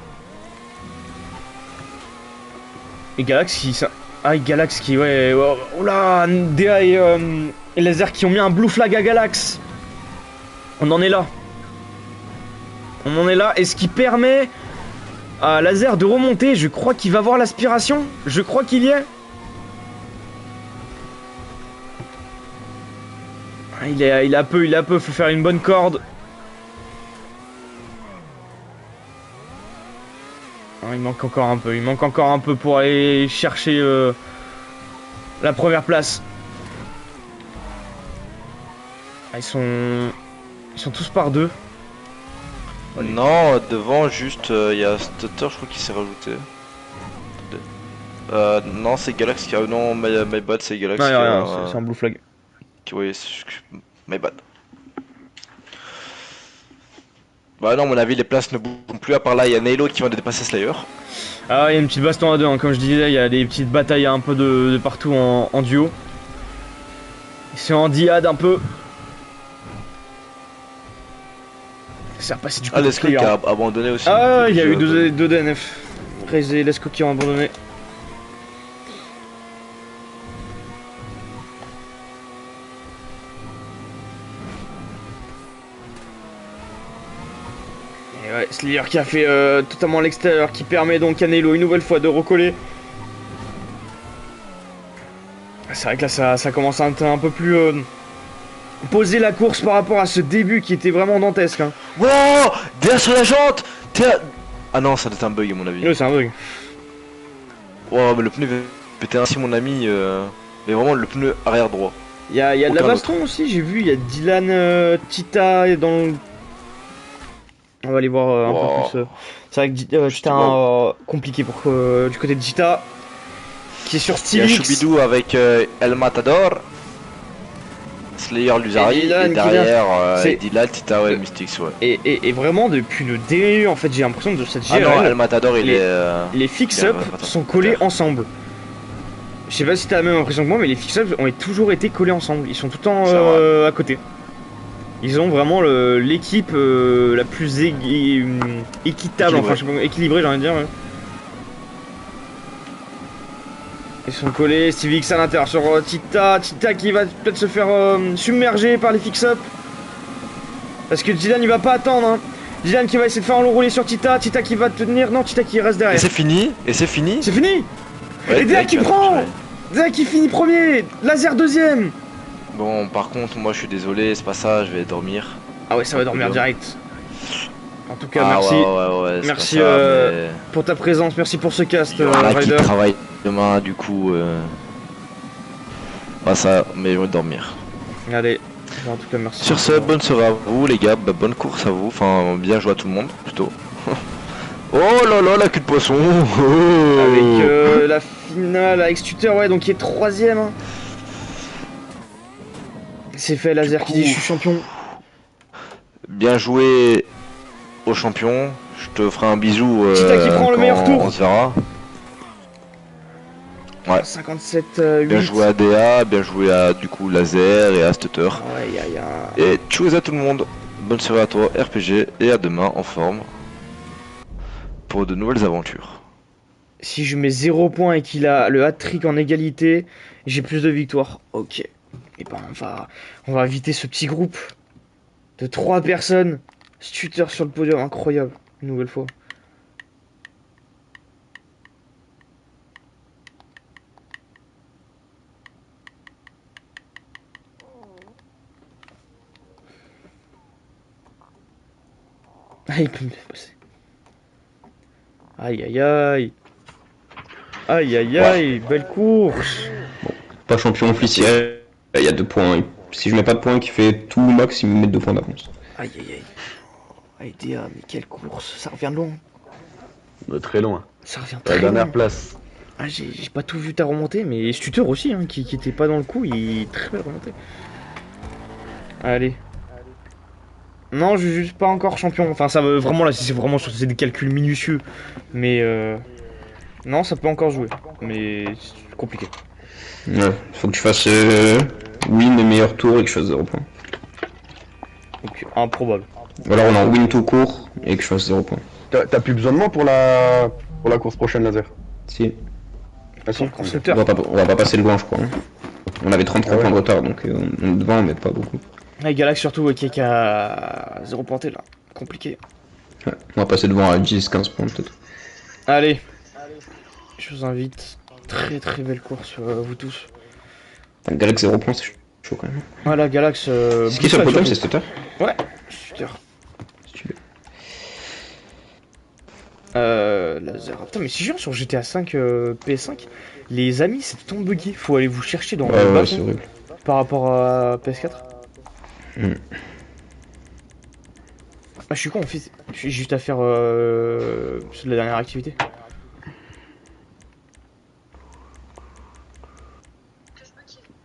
Et Galax qui. Ah, Galax qui, ouais. Oh là, DA et Laser qui ont mis un blue flag à Galax. On en est là. On en est là. Et ce qui permet à Laser de remonter. Je crois qu'il va voir l'aspiration. Je crois qu'il y est. Il a peu. Faut faire une bonne corde. Il manque encore un peu pour aller chercher la première place. Ils sont tous par deux. Non, devant juste il y a Stutter, je crois qu'il s'est rajouté. Non, c'est Galax qui a. Non, my bad, c'est Galax non, qui a. C'est un blue flag. Oui, my bad. Bah non, à mon avis, les places ne bougent plus. À part là, il y a Nailo qui vient de dépasser Slayer. Ah, il y a une petite baston à deux, hein. Comme je disais, il y a des petites batailles un peu de partout en duo. C'est en diade un peu. C'est repassé du côté de Lesco qui a abandonné aussi. Ah, il y a eu deux DNF. Rez et Lesco qui ont abandonné. Et ouais, Slayer qui a fait totalement à l'extérieur, qui permet donc à Nailo une nouvelle fois de recoller. C'est vrai que là ça commence à être un peu plus poser la course par rapport à ce début qui était vraiment dantesque. Hein. Wow, derrière sur la jante. Ah non, ça doit être un bug à mon avis. Oui, c'est un bug. Wow, mais le pneu pété ainsi mon ami, mais vraiment le pneu arrière droit. Il y a de la baston aussi, j'ai vu, il y a Dylan Tita dans le... On va aller voir un peu plus. C'est vrai que Tita compliqué pour du côté de Tita. Qui est sur Steve. Il y a Choubidou avec El Matador, Slayer Lusari et derrière Dylan, Tita, ouais, Mystics, ouais. Et vraiment depuis le début en fait j'ai l'impression de cette GRL. Ah non, El Matador les fix-up sont collés ensemble. Je sais pas si t'as la même impression que moi mais les fix-up ont toujours été collés ensemble. Ils sont tout le temps à côté. Ils ont vraiment l'équipe la plus équitable, enfin je sais pas, équilibrée j'ai envie de dire. Ouais. Ils sont collés, Stevie X à l'intérieur sur Tita qui va peut-être se faire submerger par les fix-up. Parce que Dylan il va pas attendre hein. Dylan qui va essayer de faire enrouler sur Tita qui va tenir, non Tita qui reste derrière. Et c'est fini. C'est fini. Ouais, et Déa qui prend. Déa qui finit premier. Laser deuxième. Bon par contre moi je suis désolé, c'est pas ça, je vais dormir. Ah ouais ça va dormir direct. En tout cas merci. Ouais, merci ça, mais... pour ta présence, merci pour ce cast qui travaille demain du coup pas ça, mais je vais dormir. Allez, en tout cas merci. Sur ce, bonne soirée à vous les gars, bonne course à vous, enfin bien joué à tout le monde plutôt. Oh là là la queue de poisson. Avec la finale avec Stutter, ouais donc il est 3ème hein. C'est fait Laser qui dit je suis champion. Bien joué au champion, je te ferai un bisou. Tita qui prend le meilleur tour. On se verra. Ouais. 57-8. Bien joué à DA, bien joué à du coup Laser et à Stutter. Et tchuss à tout le monde. Bonne soirée à toi RPG et à demain en forme pour de nouvelles aventures. Si je mets 0 points et qu'il a le hat-trick en égalité, j'ai plus de victoires. Ok. Et ben on va éviter ce petit groupe de 3 personnes. Stutter sur le podium, incroyable. Une nouvelle fois. Ah, il peut me passer. Aïe aïe aïe. Aïe aïe aïe, belle course. Bon, pas champion officiel, il y a 2 points. Si je mets pas de points qui fait tout max, il me met 2 points d'avance. Aïe aïe aïe. Aïe Déa, mais quelle course, ça revient loin. De très loin. Ça revient très La loin. dernière place. Ah j'ai pas tout vu ta remontée, mais Stutter aussi, hein, qui était pas dans le coup, il est très belle remontée. Allez. Non, je suis juste pas encore champion. Enfin, ça veut vraiment là, c'est vraiment c'est des calculs minutieux. Mais non, ça peut encore jouer. Mais c'est compliqué. Ouais, faut que tu fasses win et meilleur tour et que je fasse 0 points. Donc improbable. Ou alors on a win tout court et que je fasse 0 points. T'as plus besoin de moi pour la course prochaine laser. Si. Ah si. Constructeur. On va pas passer loin, je crois. Hein. On avait 33 points de retard, donc on est devant, mais pas beaucoup. Et Galax surtout qui a 0 pointé là. Compliqué. Ouais, on va passer devant à 10-15 points peut-être. Allez. Je vous invite. Très très belle course, vous tous. Galax 0 points, c'est chaud quand même. Voilà, Galax. Ce qui est sur le podium, c'est Stutter. Ouais, Stutter. Stylé. Laser. Putain, mais si je viens sur GTA 5 PS5, les amis, c'est tout bugué. Faut aller vous chercher dans le Ouais, bâton c'est horrible. par rapport à PS4. Ah, je suis con, en fait. J'ai juste à faire la dernière activité.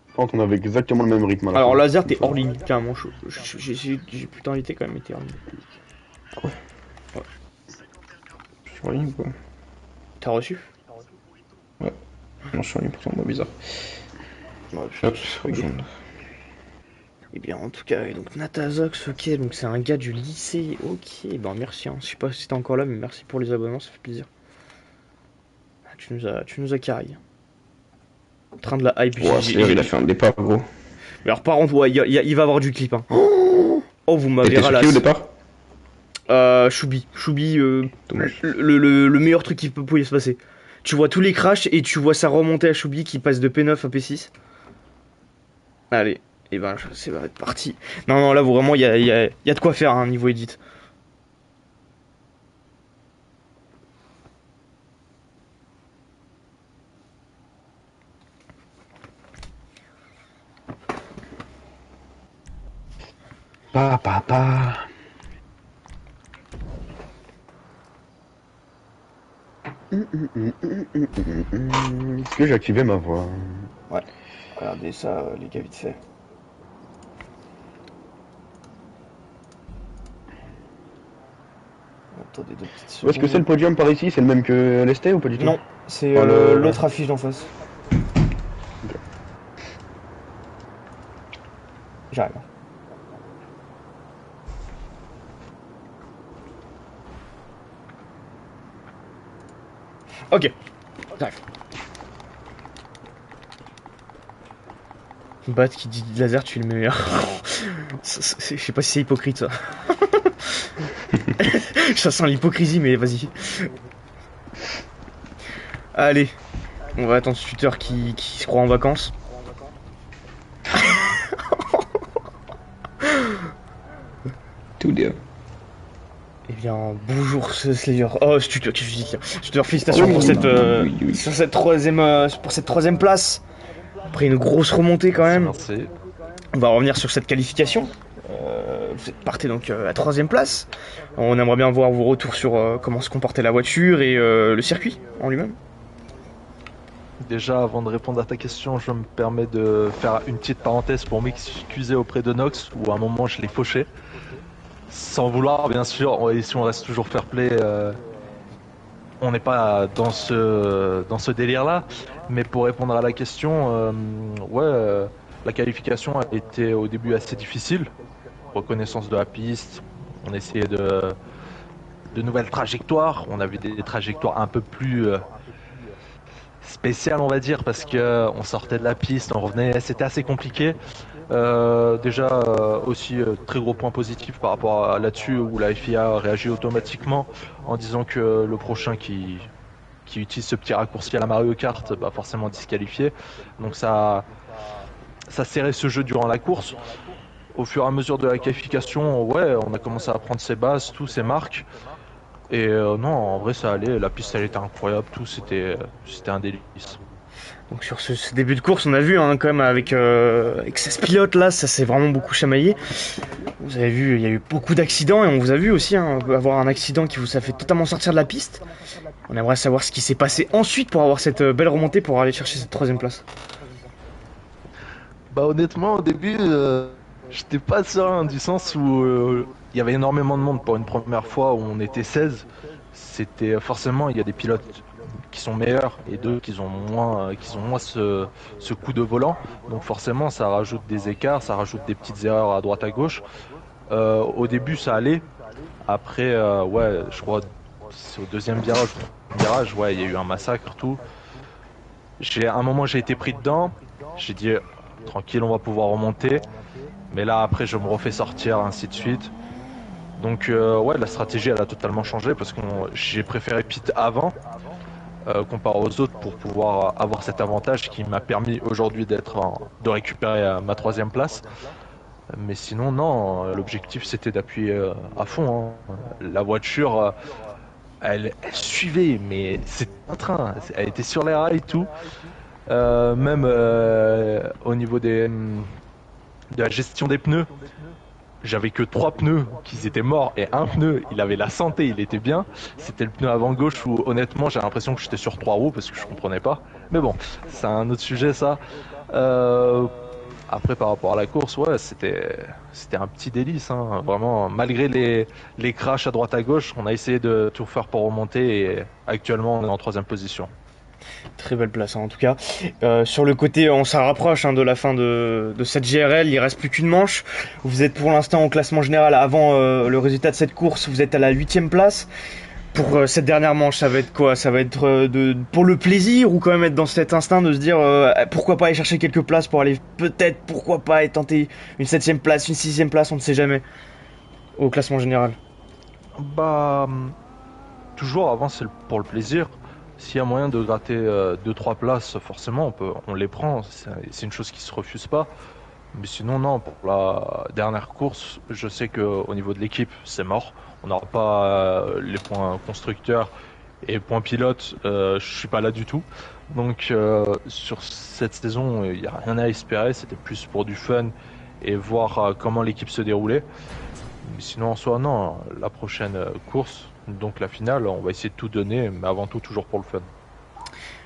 Par contre, on avait exactement le même rythme. À la Alors, fin. Laser, t'es hors ligne, carrément. J'ai pu t'inviter quand même, mais t'es hors ligne. Je suis en ligne ou quoi? T'as reçu? Non, je suis en ligne pourtant, bizarre. Ouais, Hop, regarde. rejoindre. Eh bien, en tout cas, donc Natazox, ok, donc c'est un gars du lycée, ok, ben merci, hein. Je sais pas si t'es encore là, mais merci pour les abonnements, ça fait plaisir. Ah, tu nous as carré. En train de la hype. Ouais, c'est-à-dire, il a fait un départ gros. Mais alors, par contre, ouais, il va avoir du clip, hein. Oh, vous m'avez T'étais sur ralassé. qui au départ? Choubi, Dommage. le meilleur truc qui pouvait se passer. Tu vois tous les crashs et tu vois ça remonter à Choubi qui passe de P9 à P6. Allez, et ben c'est va être parti. Non, là vraiment il y a de quoi faire hein, niveau edit. Pa. Est-ce que j'ai activé ma voix? Ouais, regardez ça les gars vite fait. Attendez 2 petites secondes. Où est-ce que c'est le podium par ici? C'est le même que l'Est ou pas du tout? Non, c'est l'autre affiche d'en face. J'arrive. Ok. J'arrive. Bat qui dit laser, tu es le meilleur. Je sais pas si c'est hypocrite ça. Ça sent l'hypocrisie, mais vas-y. Allez, on va attendre ce tuteur qui se croit en vacances. Tout bien. Eh bien, bonjour Slayer. Oh, ce tuteur, qu'est-ce que je dis là. Tuteur, félicitations pour cette, oui. sur cette troisième place. Après une grosse remontée quand même. Merci. On va revenir sur cette qualification. Vous partez donc à troisième place. On aimerait bien voir vos retours sur comment se comportait la voiture et le circuit en lui-même. Déjà, avant de répondre à ta question, je me permets de faire une petite parenthèse pour m'excuser auprès de Nox, où à un moment je l'ai fauché. Sans vouloir, bien sûr, et si on reste toujours fair play, on n'est pas dans ce délire-là. Mais pour répondre à la question, la qualification a été au début assez difficile. Reconnaissance de la piste, on essayait de nouvelles trajectoires, on avait des trajectoires un peu plus spéciales on va dire, parce que on sortait de la piste, on revenait, c'était assez compliqué. Aussi très gros point positif par rapport à là-dessus, où la FIA réagit automatiquement en disant que le prochain qui utilise ce petit raccourci à la Mario Kart va forcément disqualifié. Donc ça serrait ce jeu durant la course. Au fur et à mesure de la qualification, on a commencé à prendre ses bases, tous ses marques. Et non, en vrai ça allait, la piste elle était incroyable, tout c'était un délice. Donc sur ce début de course, on a vu quand même avec 16 pilotes là, ça s'est vraiment beaucoup chamaillé. Vous avez vu, il y a eu beaucoup d'accidents et on vous a vu aussi avoir un accident qui vous a fait totalement sortir de la piste. On aimerait savoir ce qui s'est passé ensuite pour avoir cette belle remontée pour aller chercher cette troisième place. Bah honnêtement au début j'étais pas serein du sens où il y avait énormément de monde pour une première fois où on était 16. C'était forcément, il y a des pilotes qui sont meilleurs et d'autres qui ont moins ce coup de volant. Donc forcément ça rajoute des écarts, ça rajoute des petites erreurs à droite à gauche. Au début ça allait. Après je crois c'est au deuxième virage, il y a eu un massacre tout. À un moment j'ai été pris dedans. J'ai dit tranquille, on va pouvoir remonter. Mais là après je me refais sortir, ainsi de suite. Donc la stratégie elle a totalement changé parce que j'ai préféré pit avant comparé aux autres pour pouvoir avoir cet avantage qui m'a permis aujourd'hui de récupérer ma troisième place. Mais sinon non, l'objectif c'était d'appuyer à fond. La voiture elle suivait, mais c'est un train, elle était sur les rails et tout. Même au niveau de la gestion des pneus, j'avais que 3 pneus qui étaient morts et un pneu il avait la santé, il était bien. C'était le pneu avant gauche où honnêtement j'ai l'impression que j'étais sur 3 roues parce que je comprenais pas. Mais bon, c'est un autre sujet ça. Après par rapport à la course, c'était un petit délice, vraiment. Malgré les crashs à droite à gauche, on a essayé de tout faire pour remonter et actuellement on est en 3ème position. Très belle place en tout cas. Sur le côté, on s'en rapproche de la fin de cette GRL, il reste plus qu'une manche. Vous êtes pour l'instant au classement général avant le résultat de cette course, vous êtes à la 8ème place. Pour cette dernière manche, ça va être quoi? Ça va être pour le plaisir ou quand même être dans cet instinct de se dire pourquoi pas aller chercher quelques places pour aller peut-être, pourquoi pas, et tenter une 7ème place, une 6ème place, on ne sait jamais, au classement général. Bah, toujours avant c'est pour le plaisir. S'il y a moyen de gratter 2-3 places, forcément on les prend, c'est une chose qui se refuse pas. Mais sinon non, pour la dernière course, je sais qu'au niveau de l'équipe c'est mort. On n'aura pas les points constructeurs et points pilotes, je suis pas là du tout. Donc sur cette saison, il n'y a rien à espérer, c'était plus pour du fun et voir comment l'équipe se déroulait. Mais sinon en soi non, la prochaine course, donc la finale, on va essayer de tout donner, mais avant tout toujours pour le fun.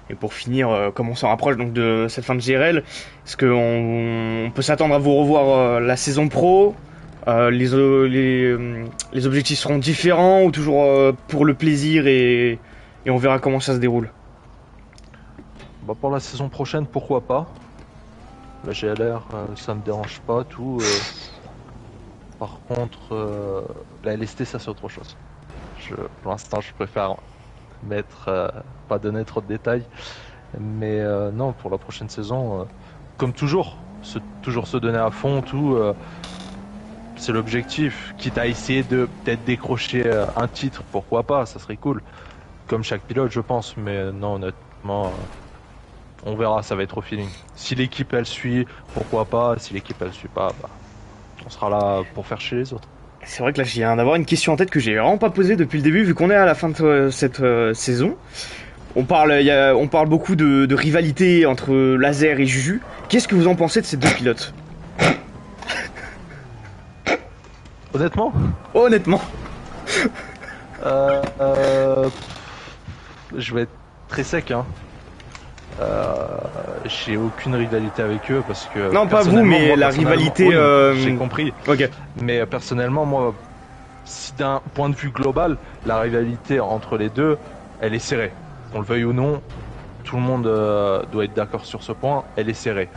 Et pour finir, comme on s'en rapproche donc de cette fin de GRL, est-ce qu'on peut s'attendre à vous revoir la saison pro? Les objectifs seront différents ou toujours pour le plaisir et on verra comment ça se déroule? Bah pour la saison prochaine, pourquoi pas. La GLR, ça me dérange pas, tout. Par contre, la LST, ça c'est autre chose. Pour l'instant, je préfère pas donner trop de détails. Mais non, pour la prochaine saison, comme toujours, toujours se donner à fond, tout. C'est l'objectif. Quitte à essayer de peut-être décrocher un titre, pourquoi pas, ça serait cool. Comme chaque pilote, je pense. Mais non, honnêtement, on verra, ça va être au feeling. Si l'équipe elle suit, pourquoi pas. Si l'équipe elle suit pas, bah, on sera là pour faire chez les autres. C'est vrai que là, je viens d'avoir une question en tête que j'ai vraiment pas posée depuis le début, vu qu'on est à la fin de cette saison. On parle beaucoup de rivalité entre Laser et Juju. Qu'est-ce que vous en pensez de ces deux pilotes? Honnêtement, Honnêtement. je vais être très sec, hein. J'ai aucune rivalité avec eux parce que. Non, pas vous, mais moi, la rivalité. oui, j'ai compris. Ok. Mais personnellement, moi, si d'un point de vue global, la rivalité entre les deux, elle est serrée. Qu'on le veuille ou non, tout le monde doit être d'accord sur ce point, elle est serrée.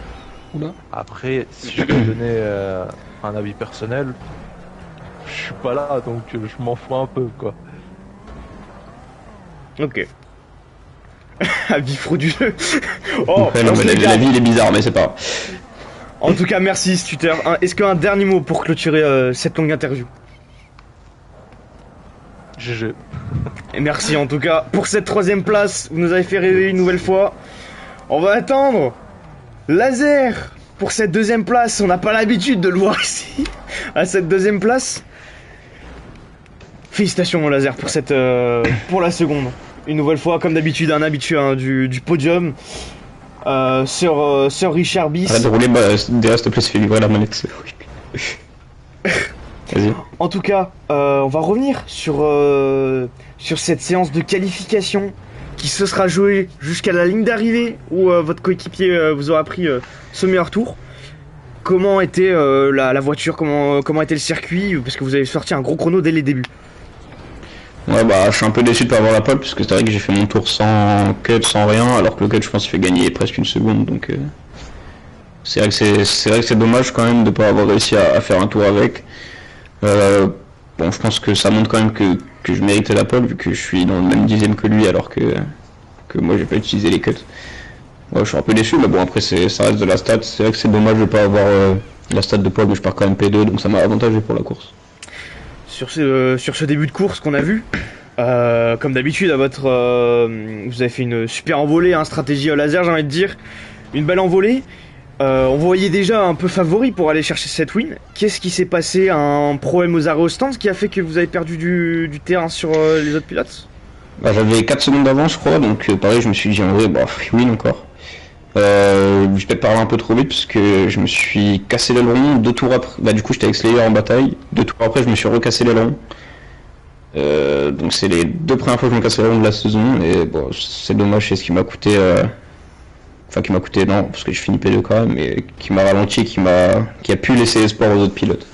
Oula. Après, si je dois donner un avis personnel, je suis pas là, donc je m'en fous un peu, quoi. Ok. Avis frauduleux. Oh, Ouais, non, mais la vie il est bizarre, mais c'est pas grave. En tout cas, merci Stutter. Est-ce qu'un dernier mot pour clôturer cette longue interview? GG. Et merci en tout cas pour cette 3ème place. Vous nous avez fait rêver une nouvelle fois. On va attendre Laser pour cette 2ème place. On n'a pas l'habitude de le voir ici à cette 2ème place. Félicitations Laser pour cette pour la seconde. Une nouvelle fois, comme d'habitude, un habitué du podium. Sir Richard Bis. Arrête de rouler, déjà s'il te plaît, se fait livrer la manette, c'est horrible. Vas-y. En tout cas, on va revenir sur cette séance de qualification qui se sera jouée jusqu'à la ligne d'arrivée où votre coéquipier vous aura pris ce meilleur tour. Comment était la voiture, comment était le circuit, parce que vous avez sorti un gros chrono dès les débuts. Ouais, bah, je suis un peu déçu de pas avoir la pole, parce que c'est vrai que j'ai fait mon tour sans cut, sans rien, alors que le cut, je pense, il fait gagner presque une seconde, donc c'est vrai que c'est dommage quand même de pas avoir réussi à faire un tour avec. Bon, je pense que ça montre quand même que je méritais la pole, vu que je suis dans le même dixième que lui, alors que moi, j'ai pas utilisé les cuts. Ouais, je suis un peu déçu, mais bon, après, ça reste de la stat. C'est vrai que c'est dommage de pas avoir la stat de pole, mais je pars quand même P2, donc ça m'a avantagé pour la course. Sur ce début de course qu'on a vu, comme d'habitude, vous avez fait une super envolée, stratégie laser, j'ai envie de dire, une belle envolée. On voyait déjà un peu favori pour aller chercher cette win. Qu'est-ce qui s'est passé? Un problème aux arrêts au stand qui a fait que vous avez perdu du terrain sur les autres pilotes? Bah, j'avais 4 secondes d'avance, je crois, donc pareil, je me suis dit en vrai, bah, free win encore. J'ai peut-être parlé un peu trop vite parce que je me suis cassé l'aileron 2 tours après. Bah, du coup, j'étais avec Slayer en bataille. 2 tours après, je me suis recassé l'aileron. Donc, c'est les 2 premières fois que je me casse l'aileron de la saison. Et bon, c'est dommage, c'est ce qui m'a coûté. Enfin, qui m'a coûté, non, parce que je finis P2 quand même, mais qui m'a ralenti, qui a pu laisser espoir aux autres pilotes.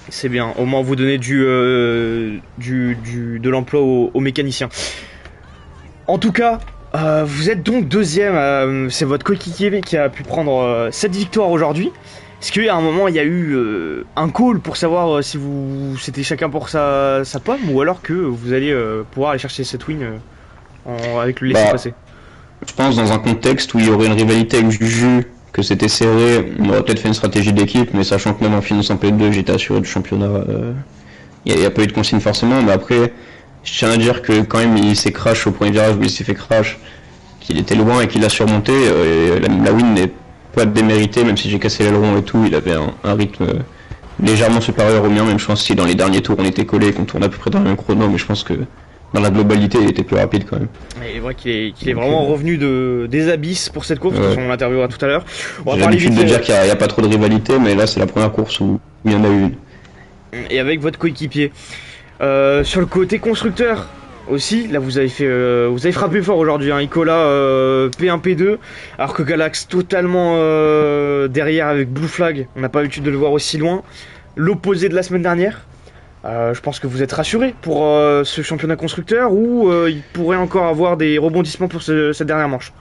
C'est bien, au moins vous donnez de l'emploi aux mécaniciens. En tout cas, vous êtes donc 2ème, c'est votre coéquipier qui a pu prendre cette victoire aujourd'hui. Est-ce qu'à un moment il y a eu un call pour savoir si c'était chacun pour sa pomme, ou alors que vous allez pouvoir aller chercher cette win avec le laisser-passer? Je pense dans un contexte où il y aurait une rivalité avec Juju, que c'était serré, on aurait peut-être fait une stratégie d'équipe, mais sachant que même en finance en P2, j'étais assuré du championnat. Il n'y a pas eu de consigne forcément, mais après, je tiens à dire que quand même il s'est crash au premier virage où il s'est fait crash, qu'il était loin et qu'il a surmonté, et la win n'est pas déméritée, même si j'ai cassé l'aileron et tout, il avait un rythme légèrement supérieur au mien, même je pense que si dans les derniers tours on était collés, qu'on tournait à peu près dans le même chrono, mais je pense que dans la globalité il était plus rapide quand même. Et vrai qu'il est vraiment revenu des abysses pour cette course, ouais. On l'interviewera tout à l'heure. J'ai l'habitude de dire qu'il n'y a pas trop de rivalité, mais là c'est la première course où il y en a eu une. Et avec votre coéquipier. Sur le côté constructeur aussi, là vous avez frappé fort aujourd'hui, Icola P1 P2, alors que Galax totalement derrière avec Blue Flag, on n'a pas l'habitude de le voir aussi loin. L'opposé de la semaine dernière. Je pense que vous êtes rassuré pour ce championnat constructeur, ou il pourrait encore avoir des rebondissements pour cette dernière manche?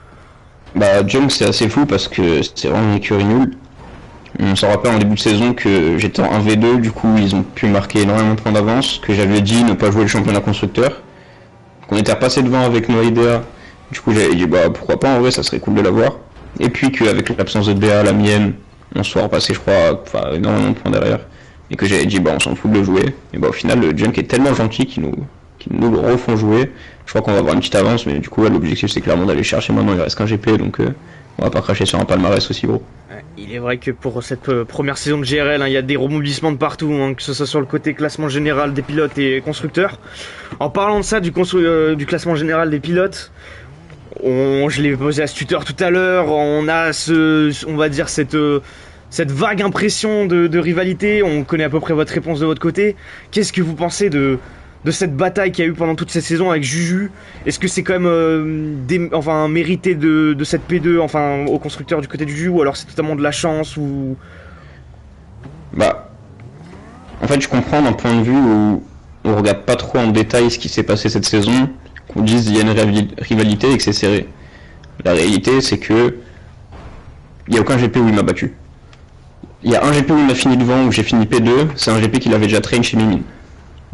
Bah, Jump c'est assez fou parce que c'est vraiment une écurie nulle. On s'en rappelle en début de saison que j'étais en 1v2, du coup ils ont pu marquer énormément de points d'avance, que j'avais dit ne pas jouer le championnat constructeur, qu'on était repassé devant avec Noah et Béa. Du coup, j'avais dit, bah pourquoi pas, en vrai, ça serait cool de l'avoir. Et puis qu'avec l'absence de Béa, la mienne, on soit repassé, je crois, enfin, énormément de points derrière. Et que j'avais dit, bah on s'en fout de le jouer. Et bah au final, le Junk est tellement gentil qu'ils nous le refont jouer. Je crois qu'on va avoir une petite avance, mais du coup, ouais, l'objectif c'est clairement d'aller chercher maintenant, il reste qu'un GP, donc on va pas cracher sur un palmarès aussi gros. Il est vrai que pour cette première saison de GRL, hein, il y a des rebondissements de partout, hein, que ce soit sur le côté classement général des pilotes et constructeurs. En parlant de ça, du classement général des pilotes, je l'ai posé à ce tuteur tout à l'heure, on a on va dire cette vague impression de rivalité. On connaît à peu près votre réponse de votre côté. Qu'est-ce que vous pensez de cette bataille qu'il y a eu pendant toute cette saison avec Juju? Est-ce que c'est quand même mérité de cette P2, enfin au constructeur du côté du Juju, ou alors c'est totalement de la chance ou... Bah, en fait, je comprends d'un point de vue où on regarde pas trop en détail ce qui s'est passé cette saison, qu'on dise qu'il y a une rivalité et que c'est serré. La réalité, c'est que il n'y a aucun GP où il m'a battu. Il y a un GP où il m'a fini devant, où j'ai fini P2, c'est un GP qu'il avait déjà train chez Mimine.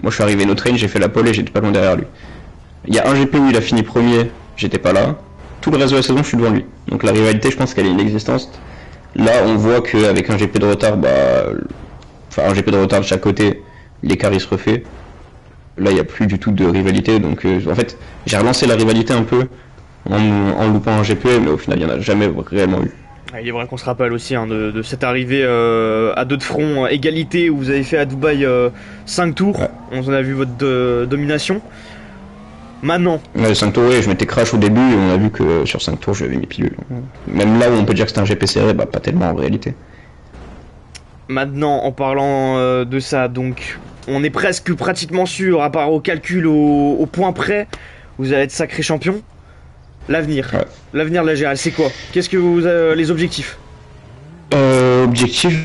Moi je suis arrivé no train, j'ai fait la pole et j'étais pas loin derrière lui. Il y a un GP où il a fini premier, j'étais pas là. Tout le reste de la saison, je suis devant lui. Donc la rivalité, je pense qu'elle est inexistante. Là, on voit qu'avec un GP de retard, un GP de retard de chaque côté, l'écart il se refait. Là, il n'y a plus du tout de rivalité. Donc en fait, j'ai relancé la rivalité un peu en loupant un GP, mais au final, il n'y en a jamais réellement eu. Il est vrai qu'on se rappelle aussi, hein, de cette arrivée à deux de front, égalité, où vous avez fait à Dubaï 5 tours. Ouais. On en a vu votre domination. Maintenant. Ouais, 5 tours, oui, je m'étais crash au début et on a vu que sur 5 tours j'avais mis pilule. Même là où on peut dire que c'était un GP serré, pas tellement en réalité. Maintenant, en parlant de ça, donc on est pratiquement sûr, à part au calcul au point près, vous allez être sacré champion. L'avenir, ouais. L'avenir de la GRL, c'est quoi? Qu'est-ce que vous les objectifs? Objectif,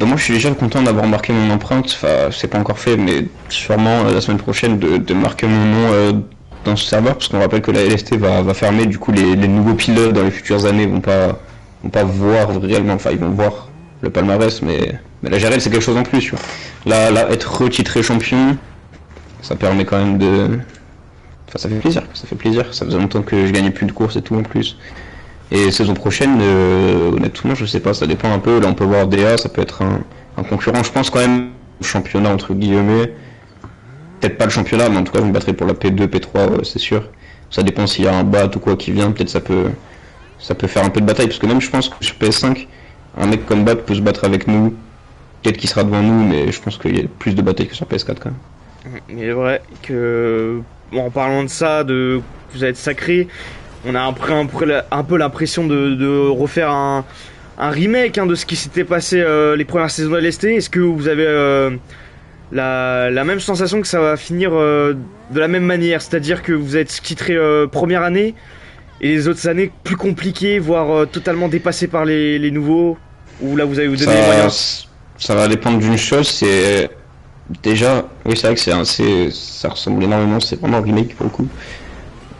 moi je suis déjà content d'avoir marqué mon empreinte. Enfin, c'est pas encore fait, mais sûrement la semaine prochaine de marquer mon nom dans ce serveur, parce qu'on rappelle que la LST va fermer. Du coup, les nouveaux pilotes dans les futures années vont pas voir réellement. Enfin, ils vont voir le palmarès, mais la GRL c'est quelque chose en plus. Tu vois. Là, être retitré champion, ça permet quand même de. Enfin, ça fait plaisir, ça faisait longtemps que je gagnais plus de courses et tout en plus. Et saison prochaine, honnêtement, je sais pas, ça dépend un peu. Là, on peut voir DA, ça peut être un concurrent, je pense quand même, championnat entre guillemets. Peut-être pas le championnat, mais en tout cas, je me battrai pour la P2, P3, c'est sûr. Ça dépend s'il y a un bat ou quoi qui vient, peut-être ça peut faire un peu de bataille, parce que même je pense que sur PS5, un mec comme Bat peut se battre avec nous. Peut-être qu'il sera devant nous, mais je pense qu'il y a plus de batailles que sur PS4 quand même. Il est vrai que. En parlant de ça, vous allez être sacré, on a un peu l'impression de refaire un remake, hein, de ce qui s'était passé les premières saisons de LST. Est-ce que vous avez la même sensation que ça va finir de la même manière, c'est-à-dire que vous êtes titré première année et les autres années plus compliquées, voire totalement dépassées par les nouveaux, ou là vous allez vous donner les moyens? Ça va dépendre d'une chose, c'est... Déjà, oui, c'est vrai que ça ressemble énormément, c'est vraiment un remake pour le coup.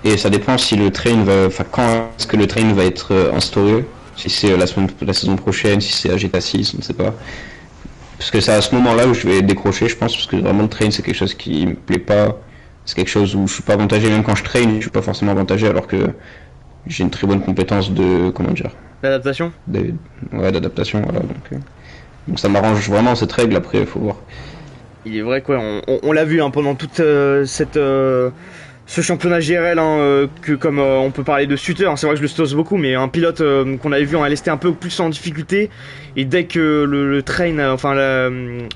Et ça dépend si le train quand est-ce que le train va être instauré, si c'est la saison prochaine, si c'est à GTA 6, on ne sait pas. Parce que c'est à ce moment-là où je vais décrocher, je pense, parce que vraiment le train c'est quelque chose qui me plaît pas, c'est quelque chose où je suis pas avantagé, même quand je train, je suis pas forcément avantagé alors que j'ai une très bonne compétence de, comment dire, d'adaptation. Ouais, d'adaptation, voilà, donc ça m'arrange vraiment cette règle, après il faut voir. Il est vrai quoi, on l'a vu, hein, pendant toute ce championnat GRL, hein, que comme on peut parler de Suter, hein, c'est vrai que je le stosse beaucoup, mais un pilote qu'on avait vu en LST un peu plus en difficulté, et dès que le train,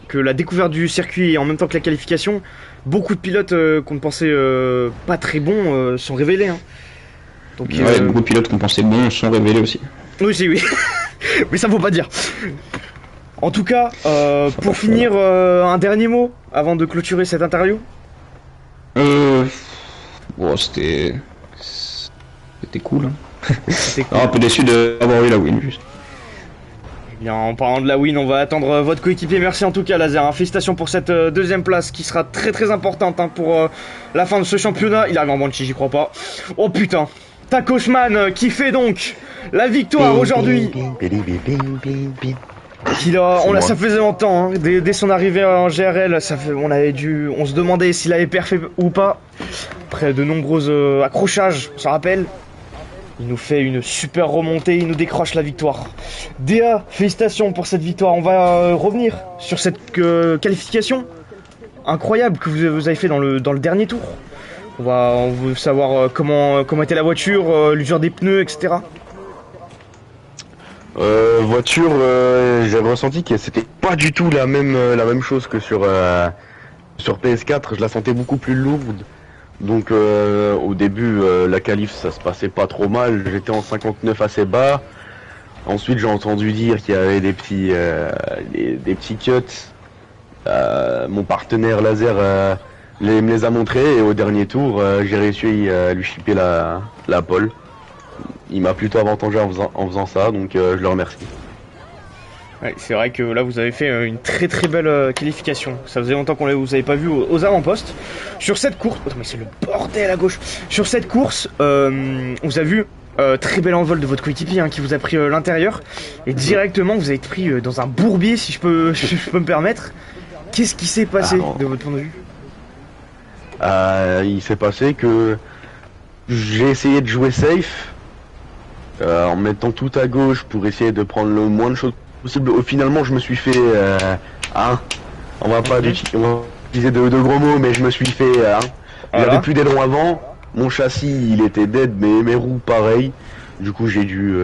que la découverte du circuit et en même temps que la qualification, beaucoup de pilotes qu'on pensait pas très bons sont révélés. Hein. Donc, ouais, beaucoup de pilotes qu'on pensait bons sont révélés aussi. Oui. Mais ça faut pas dire. En tout cas, pour finir, un dernier mot avant de clôturer cette interview. Bon, c'était cool. Hein. C'était cool. Un peu déçu d'avoir eu la win juste. Eh bien, en parlant de la win, on va attendre votre coéquipier. Merci en tout cas, Laser. Hein. Félicitations pour cette deuxième place qui sera très très importante, hein, pour la fin de ce championnat. Il arrive en Banshee, j'y crois pas. Oh putain, Tacoshman qui fait donc la victoire aujourd'hui. Ça faisait longtemps, hein, dès son arrivée en GRL, on se demandait s'il avait perfait ou pas. Après de nombreux accrochages, on s'en rappelle. Il nous fait une super remontée, il nous décroche la victoire. DA, félicitations pour cette victoire. On va revenir sur cette qualification incroyable que vous avez fait dans le dernier tour. On veut savoir comment était la voiture, l'usure des pneus, etc. Voiture, j'avais ressenti que c'était pas du tout la même chose que sur PS4. Je la sentais beaucoup plus lourde. Donc au début, la qualif ça se passait pas trop mal. J'étais en 59 assez bas. Ensuite, j'ai entendu dire qu'il y avait des petits cuts. Mon partenaire laser me les a montrés et au dernier tour, j'ai réussi à lui chipper la pole. Il m'a plutôt avantagé en faisant ça, donc je le remercie. Ouais, c'est vrai que là vous avez fait une très très belle qualification. Ça faisait longtemps qu'on vous avait pas vu aux avant-postes. Sur cette course, oh, mais c'est le bordel à gauche. Sur cette course, on vous a vu très bel envol de votre coéquipier qui vous a pris l'intérieur et directement vous avez été pris dans un bourbier si je peux me permettre. Qu'est-ce qui s'est passé de votre point de vue? Il s'est passé que j'ai essayé de jouer safe en mettant tout à gauche pour essayer de prendre le moins de choses possible. Finalement, je me suis fait on va pas utiliser de gros mots, mais je me suis fait j'avais plus d'aileron avant, mon châssis il était dead, mais mes roues pareil. Du coup j'ai dû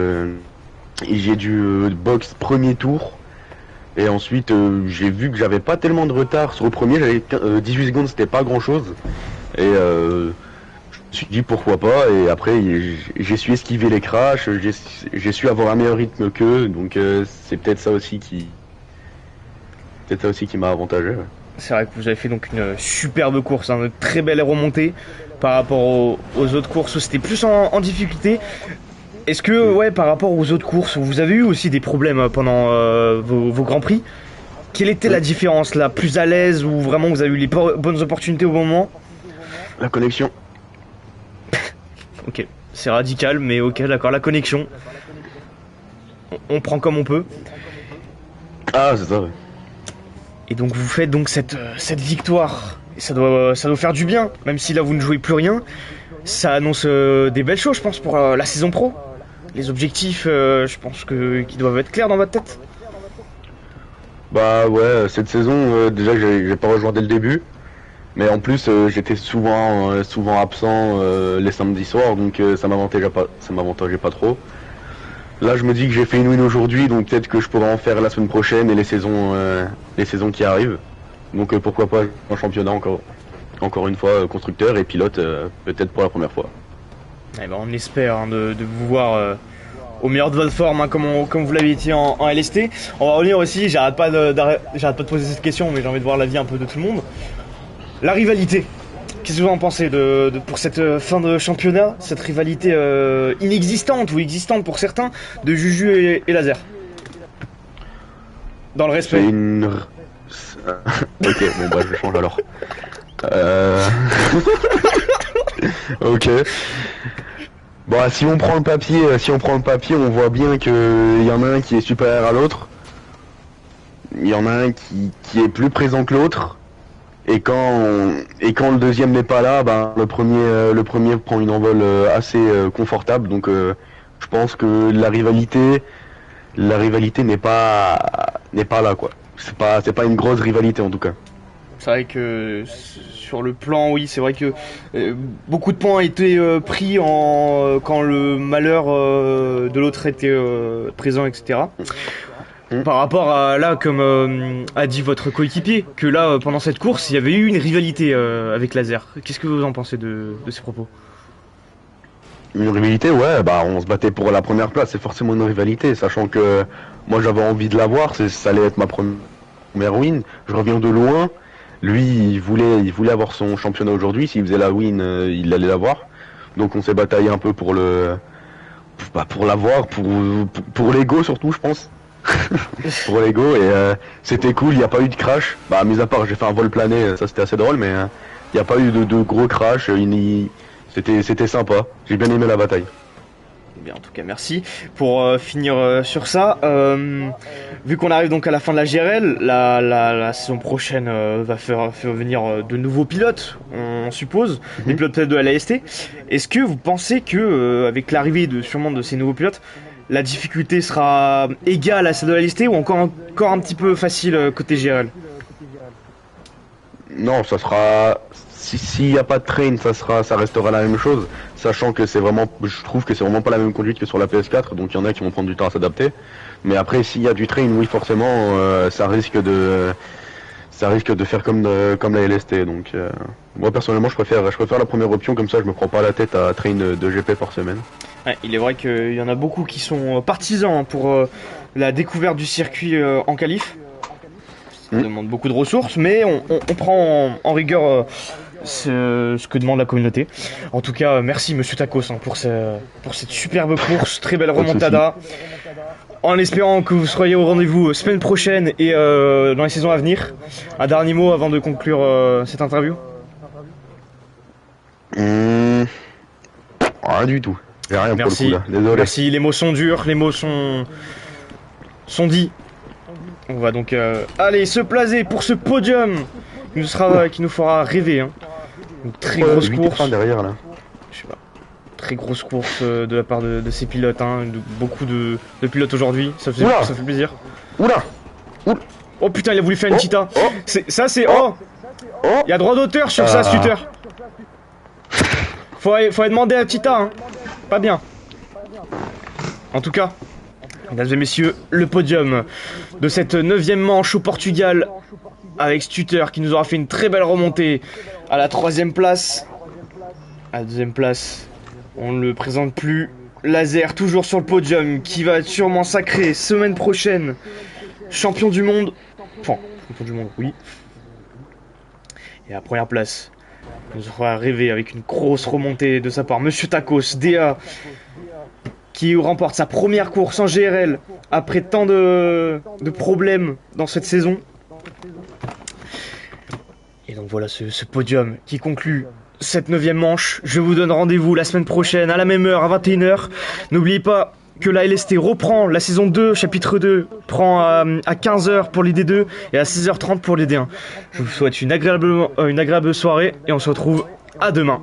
box premier tour et ensuite j'ai vu que j'avais pas tellement de retard sur le premier. J'avais 18 secondes, c'était pas grand chose et je me suis dit pourquoi pas, et après j'ai su esquiver les crashs, j'ai su avoir un meilleur rythme qu'eux, donc c'est peut-être ça aussi qui m'a avantagé. Ouais. C'est vrai que vous avez fait donc une superbe course, une très belle remontée par rapport aux autres courses où c'était plus en difficulté. Est-ce que par rapport aux autres courses, vous avez eu aussi des problèmes pendant vos grands prix? Quelle était la différence là? Plus à l'aise, ou vraiment vous avez eu les bonnes opportunités au bon moment? La connexion. Ok, c'est radical, mais ok, d'accord, la connexion. On prend comme on peut. Ah, c'est ça, ouais. Et donc vous faites donc cette victoire. Et ça doit faire du bien, même si là vous ne jouez plus rien. Ça annonce des belles choses, je pense, pour la saison pro. Les objectifs, je pense qu'ils doivent être clairs dans votre tête. Bah ouais, cette saison, déjà j'ai pas rejoint dès le début. Mais en plus, j'étais souvent absent les samedis soirs, donc ça m'avantageait pas trop. Là, je me dis que j'ai fait une win aujourd'hui, donc peut-être que je pourrais en faire la semaine prochaine et les saisons qui arrivent. Donc pourquoi pas en championnat encore une fois, constructeur et pilote, peut-être pour la première fois. Eh ben, on espère de vous voir au meilleur de votre forme, comme vous l'avez été en LST. On va revenir aussi, j'arrête pas de poser cette question, mais j'ai envie de voir l'avis un peu de tout le monde. La rivalité, qu'est-ce que vous en pensez pour cette fin de championnat, cette rivalité inexistante ou existante pour certains de Juju et Laser? Dans le respect. Ok, bon bah je change alors. Ok. Bon, si on prend le papier, on voit bien que y en a un qui est supérieur à l'autre. Il y en a un qui est plus présent que l'autre. Et quand le deuxième n'est pas là, ben le premier prend une envol assez confortable. Donc je pense que la rivalité n'est pas là, quoi. C'est pas une grosse rivalité en tout cas. C'est vrai que sur le plan, oui, c'est vrai que beaucoup de points ont été pris quand le malheur de l'autre était présent, etc. Par rapport à là, comme a dit votre coéquipier, que là, pendant cette course, il y avait eu une rivalité avec Laser. Qu'est-ce que vous en pensez de ces propos? Une rivalité, ouais, bah on se battait pour la première place, c'est forcément une rivalité, sachant que moi j'avais envie de l'avoir, ça allait être ma première win. Je reviens de loin, lui il voulait avoir son championnat aujourd'hui, s'il faisait la win, il allait l'avoir. Donc on s'est bataillé un peu pour l'avoir, pour l'ego surtout, je pense. Pour l'ego, et c'était cool, il n'y a pas eu de crash. Bah, mis à part, j'ai fait un vol plané, ça c'était assez drôle, mais il n'y a pas eu de gros crash, c'était sympa, j'ai bien aimé la bataille. bien, en tout cas, merci. Pour finir sur ça, vu qu'on arrive donc à la fin de la GRL, la saison prochaine va faire venir de nouveaux pilotes, on suppose, des pilotes peut-être de la LST. Est-ce que vous pensez que, avec l'arrivée sûrement de ces nouveaux pilotes, la difficulté sera égale à celle de la LST ou encore un petit peu facile côté GRL? Non, ça sera. S'il n'y a pas de train, ça restera la même chose, sachant que je trouve que c'est vraiment pas la même conduite que sur la PS4, donc il y en a qui vont prendre du temps à s'adapter. Mais après, s'il y a du train, oui, forcément, ça risque de faire comme la LST. Donc, moi personnellement, je préfère la première option, comme ça, je me prends pas la tête à train de GP par semaine. Ouais, il est vrai qu'il y en a beaucoup qui sont partisans pour la découverte du circuit en qualif. Ça demande beaucoup de ressources, mais on prend en rigueur ce que demande la communauté. En tout cas, merci Monsieur Tacos pour cette superbe course, très belle remontada. En espérant que vous soyez au rendez-vous semaine prochaine et dans les saisons à venir. Un dernier mot avant de conclure cette interview? Rien du tout. J'ai rien Merci. pour le coup là. Désolé. Merci, les mots sont durs, les mots sont dits. On va donc aller se placer pour ce podium qui nous fera rêver. Hein. Une très grosse course. Derrière, là. Je sais pas. Très grosse course de la part de ces pilotes. Hein. Beaucoup de pilotes aujourd'hui. Ça fait plaisir. Oula. Oh putain, il a voulu faire une Tita. Oh. Ça c'est... Oh. Il y a droit d'auteur sur ça, Stutter. Faut aller demander à Tita. Hein. Pas bien. En tout cas... Mesdames et messieurs, le podium de cette 9ème manche au Portugal avec Stutter qui nous aura fait une très belle remontée à la 3ème place. À la 2ème place, on ne le présente plus. Laser toujours sur le podium qui va être sûrement sacré semaine prochaine. Champion du monde. Enfin, champion du monde, oui. Et à la première place, on nous aura rêvé avec une grosse remontée de sa part. Monsieur Tacos, DA, qui remporte sa première course en GRL après tant de problèmes dans cette saison. Et donc voilà ce podium qui conclut cette 9ème manche. Je vous donne rendez-vous la semaine prochaine à la même heure, à 21h. N'oubliez pas que la LST reprend la saison 2, chapitre 2, prend à 15h pour les D2 et à 16h30 pour les D1. Je vous souhaite une agréable soirée et on se retrouve à demain.